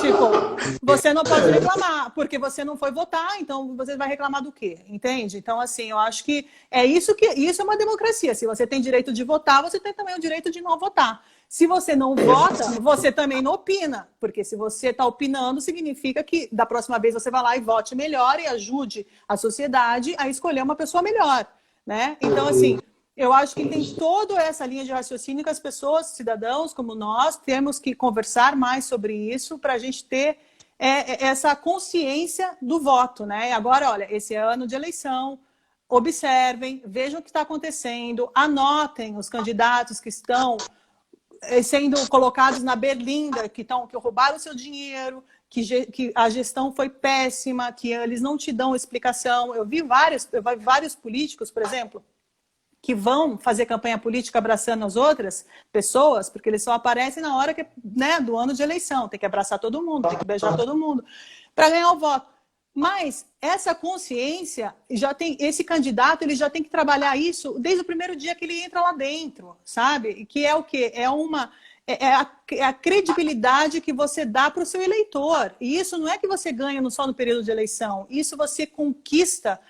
tipo, você não pode reclamar, porque você não foi votar, então você vai reclamar do quê? Entende? Então, assim, eu acho que isso é uma democracia. Se você tem direito de votar, você tem também o direito de não votar. Se você não vota, você também não opina, porque se você está opinando, significa que da próxima vez você vai lá e vote melhor e ajude a sociedade a escolher uma pessoa melhor, né? Então, assim... Eu acho que tem toda essa linha de raciocínio que as pessoas, cidadãos como nós, temos que conversar mais sobre isso para a gente ter essa consciência do voto, né? Agora, olha, esse é ano de eleição, observem, vejam o que está acontecendo, anotem os candidatos que estão sendo colocados na berlinda, que roubaram o seu dinheiro, que a gestão foi péssima, que eles não te dão explicação. Eu vi vários políticos, por exemplo, que vão fazer campanha política abraçando as outras pessoas, porque eles só aparecem na hora do ano de eleição, tem que abraçar todo mundo, tem que beijar todo mundo, para ganhar o voto. Mas essa consciência, esse candidato ele já tem que trabalhar isso desde o primeiro dia que ele entra lá dentro, sabe? Que é o quê? É a credibilidade que você dá para o seu eleitor. E isso não é que você ganha só no período de eleição, isso você conquista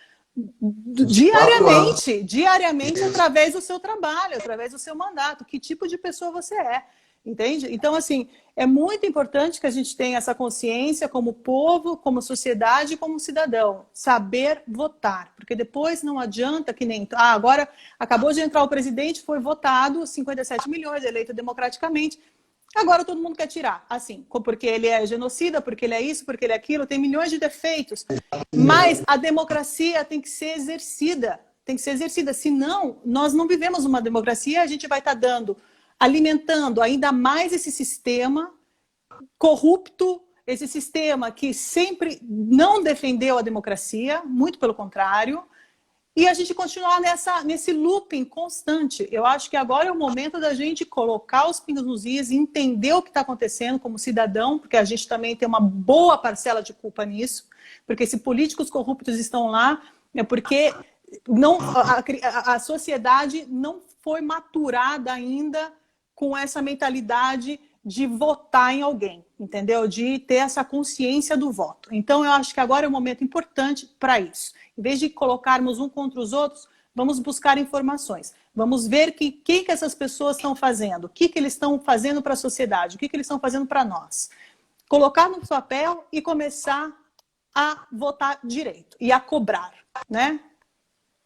diariamente através do seu trabalho, através do seu mandato, que tipo de pessoa você é, entende? Então, assim, é muito importante que a gente tenha essa consciência como povo, como sociedade, como cidadão, saber votar, porque depois não adianta que nem... agora acabou de entrar o presidente, foi votado, 57 milhões, eleito democraticamente, agora todo mundo quer tirar, assim, porque ele é genocida, porque ele é isso, porque ele é aquilo, tem milhões de defeitos. Mas a democracia tem que ser exercida, senão nós não vivemos uma democracia, a gente vai estar alimentando ainda mais esse sistema corrupto, esse sistema que sempre não defendeu a democracia, muito pelo contrário, e a gente continuar nesse looping constante. Eu acho que agora é o momento da gente colocar os pingos nos is, entender o que está acontecendo como cidadão, porque a gente também tem uma boa parcela de culpa nisso, porque se políticos corruptos estão lá, é porque a sociedade não foi maturada ainda com essa mentalidade de votar em alguém, entendeu? De ter essa consciência do voto. Então, eu acho que agora é um momento importante para isso. Em vez de colocarmos um contra os outros, vamos buscar informações. Vamos ver o que essas pessoas estão fazendo, o que eles estão fazendo para a sociedade, o que eles estão fazendo para nós. Colocar no papel e começar a votar direito e a cobrar, né?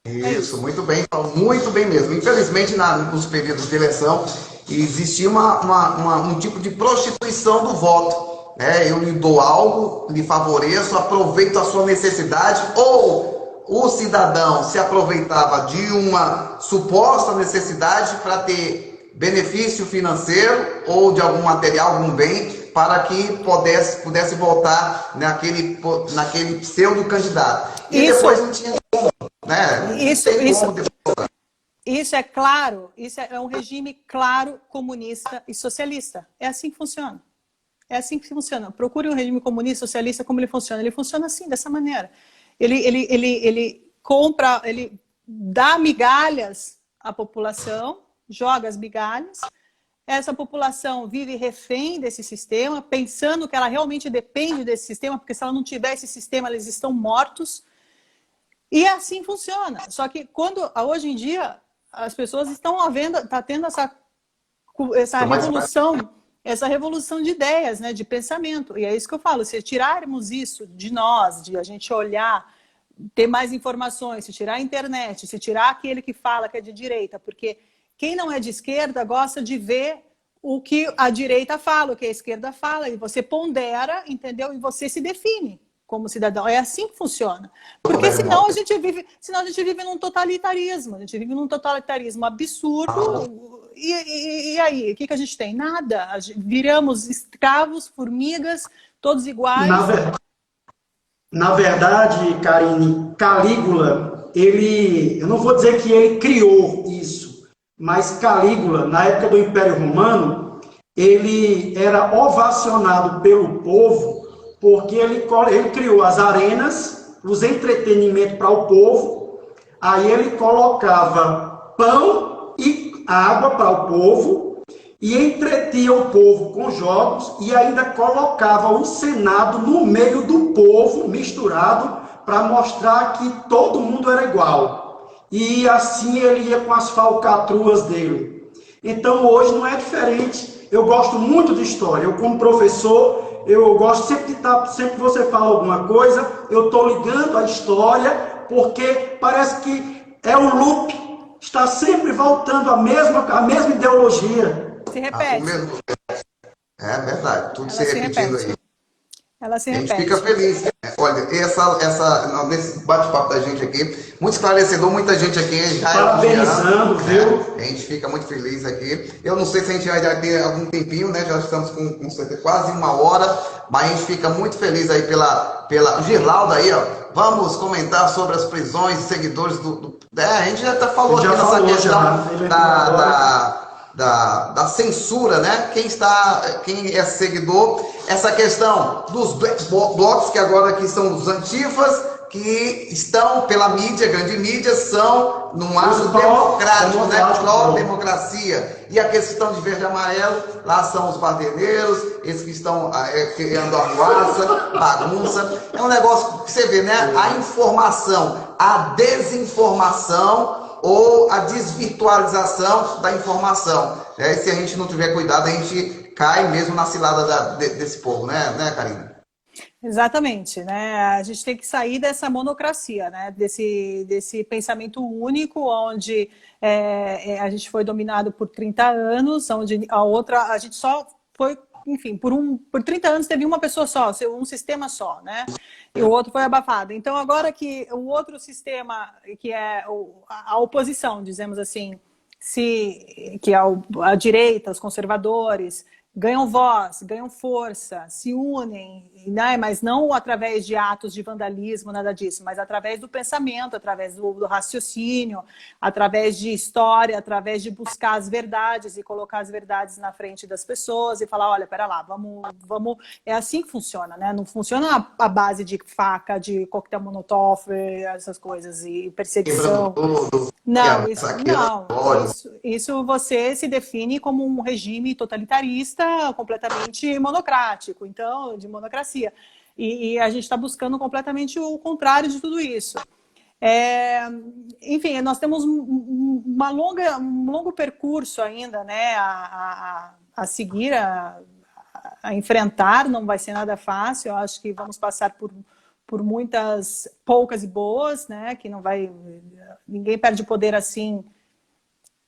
Isso, muito bem mesmo. Infelizmente, nos períodos de eleição, existia um tipo de prostituição do voto. Eu lhe dou algo, lhe favoreço, aproveito a sua necessidade, ou o cidadão se aproveitava de uma suposta necessidade para ter benefício financeiro ou de algum material, algum bem, para que pudesse votar naquele pseudo-candidato. E depois não tinha como, né? Isso é claro, isso é um regime claro, comunista e socialista. É assim que funciona. É assim que funciona. Procure um regime comunista, socialista, como ele funciona. Ele funciona assim, dessa maneira. Ele compra, ele dá migalhas à população, joga as migalhas. Essa população vive refém desse sistema, pensando que ela realmente depende desse sistema, porque se ela não tiver esse sistema, eles estão mortos. E assim funciona. Só que hoje em dia, as pessoas estão tendo essa revolução de ideias, né, de pensamento. E é isso que eu falo, se tirarmos isso de nós, de a gente olhar, ter mais informações, se tirar a internet, se tirar aquele que fala que é de direita, porque quem não é de esquerda gosta de ver o que a direita fala, o que a esquerda fala, e você pondera, entendeu? E você se define como cidadão. É assim que funciona. Porque senão a gente vive num totalitarismo. A gente vive num totalitarismo absurdo. E aí? O que a gente tem? Nada. Viramos escravos, formigas, todos iguais. Na verdade, Karine, Calígula, eu não vou dizer que ele criou isso, mas Calígula, na época do Império Romano, ele era ovacionado pelo povo porque ele criou as arenas, os entretenimentos para o povo, aí ele colocava pão e água para o povo e entretinha o povo com jogos e ainda colocava o Senado no meio do povo, misturado, para mostrar que todo mundo era igual. E assim ele ia com as falcatruas dele. Então hoje não é diferente. Eu gosto muito de história. Eu, como professor, eu gosto sempre que você fala alguma coisa, eu estou ligando a história, porque parece que é um loop. está sempre voltando à mesma ideologia. Se repete. É verdade, tudo Ela se repetindo repete. aí. Ela se A gente repete. fica feliz, né? Olha, nesse bate-papo da gente aqui, muito esclarecedor, muita gente aqui já Parabenizando, viu? A gente fica muito feliz aqui. Eu não sei se a gente vai ter algum tempinho, né? Já estamos com quase 1 hora, mas a gente fica muito feliz aí pela Giralda aí, ó. Vamos comentar sobre as prisões de seguidores a gente já até falou aqui nessa questão da censura, né? Quem é seguidor, essa questão dos black blocs, que agora aqui são os antifas, que estão pela mídia, grande mídia, são num ato democrático, né? Pró-democracia. E aqueles que estão de verde e amarelo, lá são os baderneiros, esses que estão criando arruaça, bagunça. É um negócio que você vê, né? A informação, a desinformação ou a desvirtualização da informação. E se a gente não tiver cuidado, a gente cai mesmo na cilada desse povo, né, Karina? Exatamente, né? A gente tem que sair dessa monocracia, né? Desse pensamento único, onde a gente foi dominado por 30 anos, onde a gente só foi, enfim, por 30 anos teve uma pessoa só, um sistema só, né? E o outro foi abafado. Então, agora que o outro sistema, que é a oposição, dizemos assim, que é a direita, os conservadores, ganham voz, ganham força, se unem, né? Mas não através de atos de vandalismo, nada disso, mas através do pensamento, através do raciocínio, através de história, através de buscar as verdades e colocar as verdades na frente das pessoas e falar, olha, pera lá, vamos... É assim que funciona, né? Não funciona a base de faca, de coquetel molotov, essas coisas, e perseguição. Não, isso você se define como um regime totalitarista completamente monocrático, então, de monocracia. E a gente está buscando completamente o contrário de tudo isso. Enfim, nós temos um longo percurso ainda, né, a seguir, a enfrentar, não vai ser nada fácil, eu acho que vamos passar por muitas poucas e boas, né, que não vai... Ninguém perde poder assim,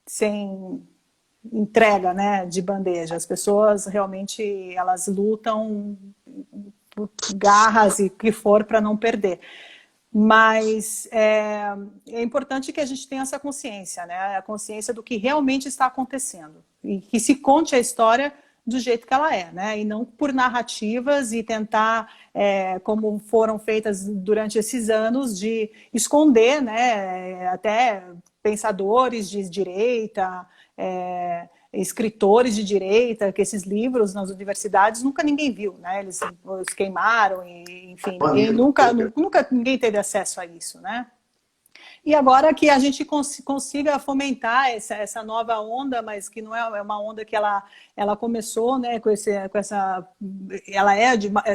sem entrega, né, de bandeja. As pessoas realmente, elas lutam por garras e o que for para não perder. Mas é importante que a gente tenha essa consciência, né, a consciência do que realmente está acontecendo. E que se conte a história do jeito que ela é, né? E não por narrativas e tentar, como foram feitas durante esses anos, de esconder, né, até pensadores de direita, escritores de direita, que esses livros nas universidades nunca ninguém viu, né? Eles os queimaram, e, enfim, nunca ninguém teve acesso a isso, né? E agora que a gente consiga fomentar essa nova onda, mas que não é uma onda que ela começou, né, ela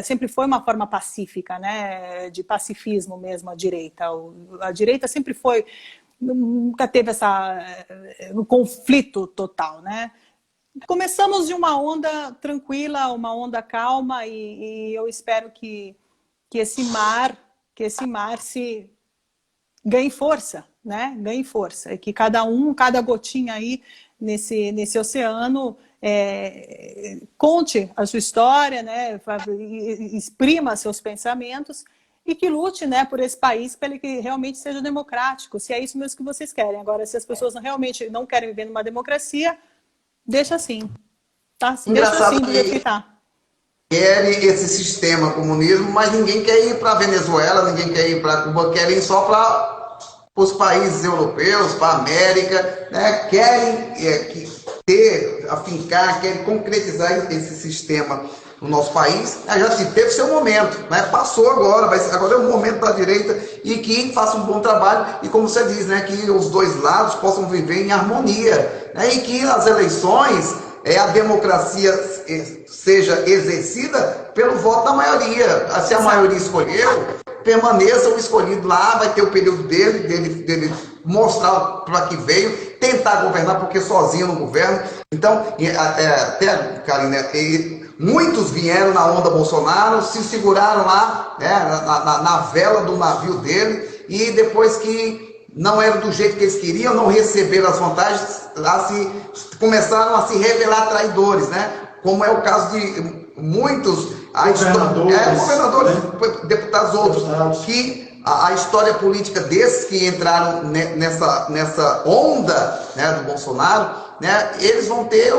sempre foi uma forma pacífica, né, de pacifismo mesmo, a direita. A direita sempre foi, nunca teve um conflito total, né. Começamos de uma onda tranquila, uma onda calma, e eu espero que esse mar se ganhe força, né? Ganhe força. E que cada gotinha aí nesse oceano conte a sua história, né? Exprima seus pensamentos e que lute, né, por esse país para ele que realmente seja democrático, se é isso mesmo que vocês querem. Agora, se as pessoas realmente não querem viver numa democracia, deixa assim, tá? Deixa assim do jeito que tá. Querem esse sistema comunismo, mas ninguém quer ir para a Venezuela, ninguém quer ir para Cuba, querem ir só para os países europeus, para a América, né? Querem afincar, querem concretizar esse sistema no nosso país. Já teve seu momento, né? Passou agora, agora é o momento da direita e que faça um bom trabalho e, como você diz, né, que os dois lados possam viver em harmonia, né? E que nas eleições a democracia seja exercida pelo voto da maioria. Se a maioria escolheu, permaneça o escolhido lá, vai ter o período dele mostrar para que veio, tentar governar, porque sozinho não governa. Então, até, Karina, muitos vieram na onda Bolsonaro, se seguraram lá, né, na vela do navio dele, e depois que não era do jeito que eles queriam, não receberam as vantagens, começaram a se revelar traidores, né? Como é o caso de muitos governadores, né? Deputados outros, que a história política desses que entraram nessa onda, né, do Bolsonaro, né, eles vão ter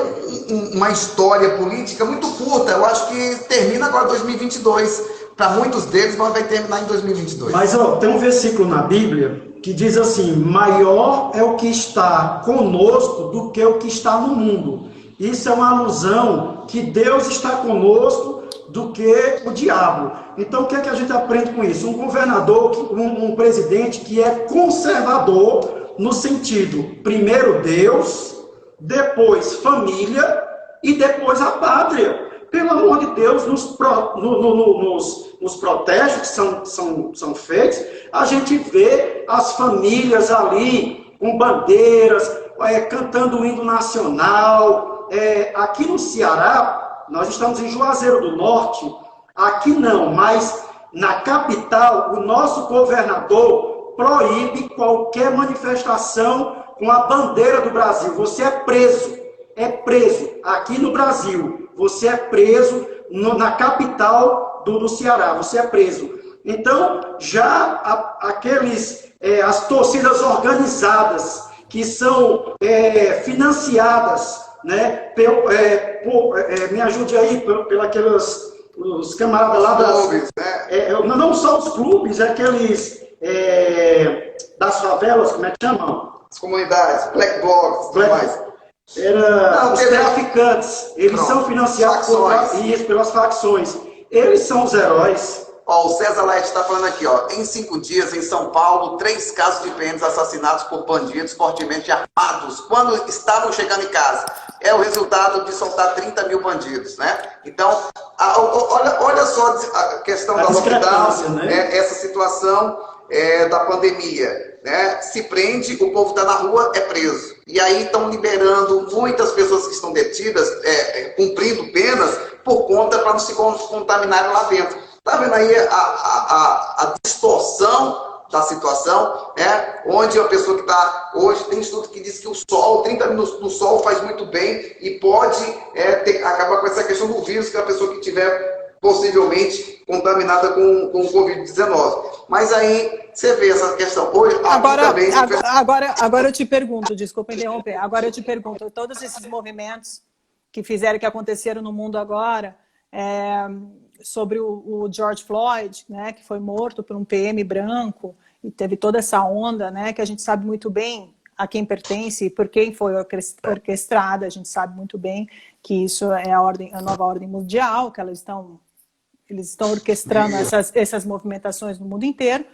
uma história política muito curta. Eu acho que termina agora 2022. Para muitos deles vai terminar em 2022. Mas tem um versículo na Bíblia que diz assim: maior é o que está conosco do que o que está no mundo. Isso é uma alusão que Deus está conosco do que o diabo. Então o que é que a gente aprende com isso? Um governador, um presidente que é conservador no sentido, primeiro Deus, depois família e depois a pátria. Pelo amor de Deus, nos protestos que são feitos, a gente vê as famílias ali com bandeiras, cantando o hino nacional. Aqui no Ceará, nós estamos em Juazeiro do Norte, aqui não, mas na capital, o nosso governador proíbe qualquer manifestação com a bandeira do Brasil. Você é preso aqui no Brasil. Você é preso na capital do Ceará, você é preso. Então, já as torcidas organizadas, que são financiadas, né, me ajude aí, os camaradas lá das clubes, né? Não só os clubes, aqueles das favelas, como é que chamam? As comunidades, Black Blocs, tudo mais. Os traficantes, eles são financiados pelas facções. Eles são os heróis. O César Laet está falando aqui, em 5 dias, em São Paulo, 3 casos de PMs assassinados por bandidos fortemente armados, quando estavam chegando em casa. É o resultado de soltar 30 mil bandidos, né? Então, olha só a questão da lockdown, né? Essa situação da pandemia. Né? Se prende, o povo está na rua, é preso. E aí estão liberando muitas pessoas que estão detidas, cumprindo penas, por conta para não se contaminarem lá dentro. Está vendo aí a distorção da situação, né? Onde a pessoa que está hoje, tem estudo que diz que o sol, 30 minutos no sol faz muito bem e pode acabar com essa questão do vírus, que a pessoa que tiver possivelmente contaminada com o Covid-19. Mas aí você vê essa questão. Hoje, agora eu te pergunto, desculpa interromper, agora eu te pergunto, todos esses movimentos que aconteceram no mundo agora, sobre o George Floyd, né, que foi morto por um PM branco, e teve toda essa onda, né, que a gente sabe muito bem a quem pertence e por quem foi orquestrada, a gente sabe muito bem que isso é a nova ordem mundial, que eles estão orquestrando essas movimentações no mundo inteiro,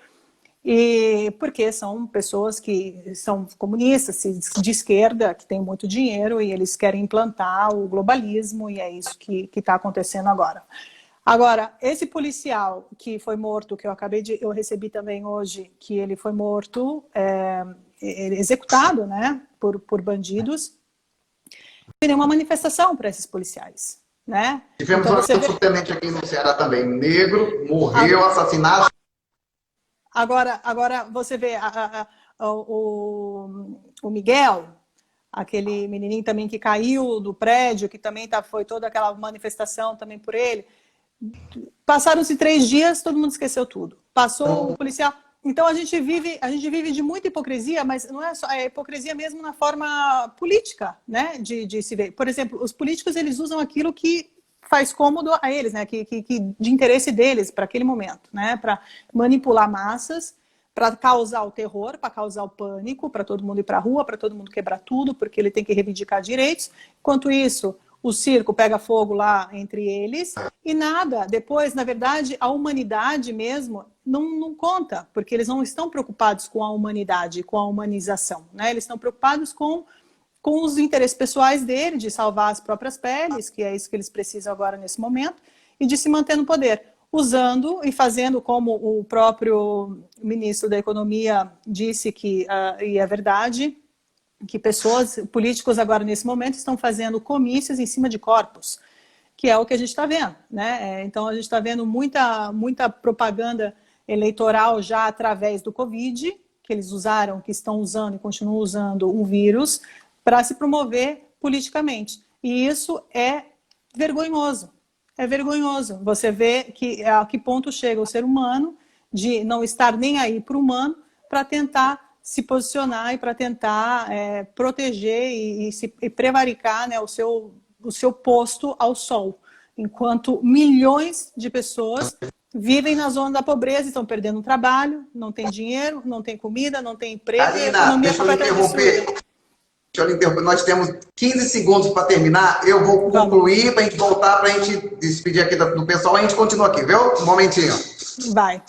e porque são pessoas que são comunistas, de esquerda, que têm muito dinheiro, e eles querem implantar o globalismo, e é isso que está acontecendo agora. Agora, esse policial que foi morto, que eu recebi também hoje, que ele foi morto, executado, né, por bandidos, tem uma manifestação para esses policiais, né? Tivemos então, um subtenente aqui no Ceará também, negro, morreu, assassinado. Agora você vê o Miguel, aquele menininho também que caiu do prédio, que também foi toda aquela manifestação também por ele. Passaram-se 3 dias, todo mundo esqueceu tudo. Passou o policial. Então a gente vive de muita hipocrisia, mas não é só hipocrisia mesmo na forma política, né? De se ver. Por exemplo, os políticos eles usam aquilo que faz cômodo a eles, né? Que de interesse deles para aquele momento, né? Para manipular massas, para causar o terror, para causar o pânico, para todo mundo ir para a rua, para todo mundo quebrar tudo, porque ele tem que reivindicar direitos. Enquanto isso, o circo pega fogo lá entre eles e nada. Depois, na verdade, a humanidade mesmo não conta, porque eles não estão preocupados com a humanidade, com a humanização, né? Eles estão preocupados com os interesses pessoais dele, de salvar as próprias peles, que é isso que eles precisam agora nesse momento, e de se manter no poder, usando e fazendo como o próprio ministro da Economia disse que, e é verdade, que políticos agora nesse momento estão fazendo comícios em cima de corpos, que é o que a gente está vendo, né? Então a gente está vendo muita propaganda eleitoral já através do Covid, que eles usaram, que estão usando e continuam usando um vírus para se promover politicamente. E isso é vergonhoso. É vergonhoso. Você vê que, a que ponto chega o ser humano de não estar nem aí para o humano para tentar se posicionar e para tentar proteger e prevaricar, né, o seu posto ao sol. Enquanto milhões de pessoas vivem na zona da pobreza e estão perdendo o trabalho, não tem dinheiro, não tem comida, não tem emprego. Karina, deixa eu lhe interromper. Nós temos 15 segundos para terminar. Eu vou concluir para a gente voltar, para a gente despedir aqui do pessoal. A gente continua aqui, viu? Um momentinho. Vai.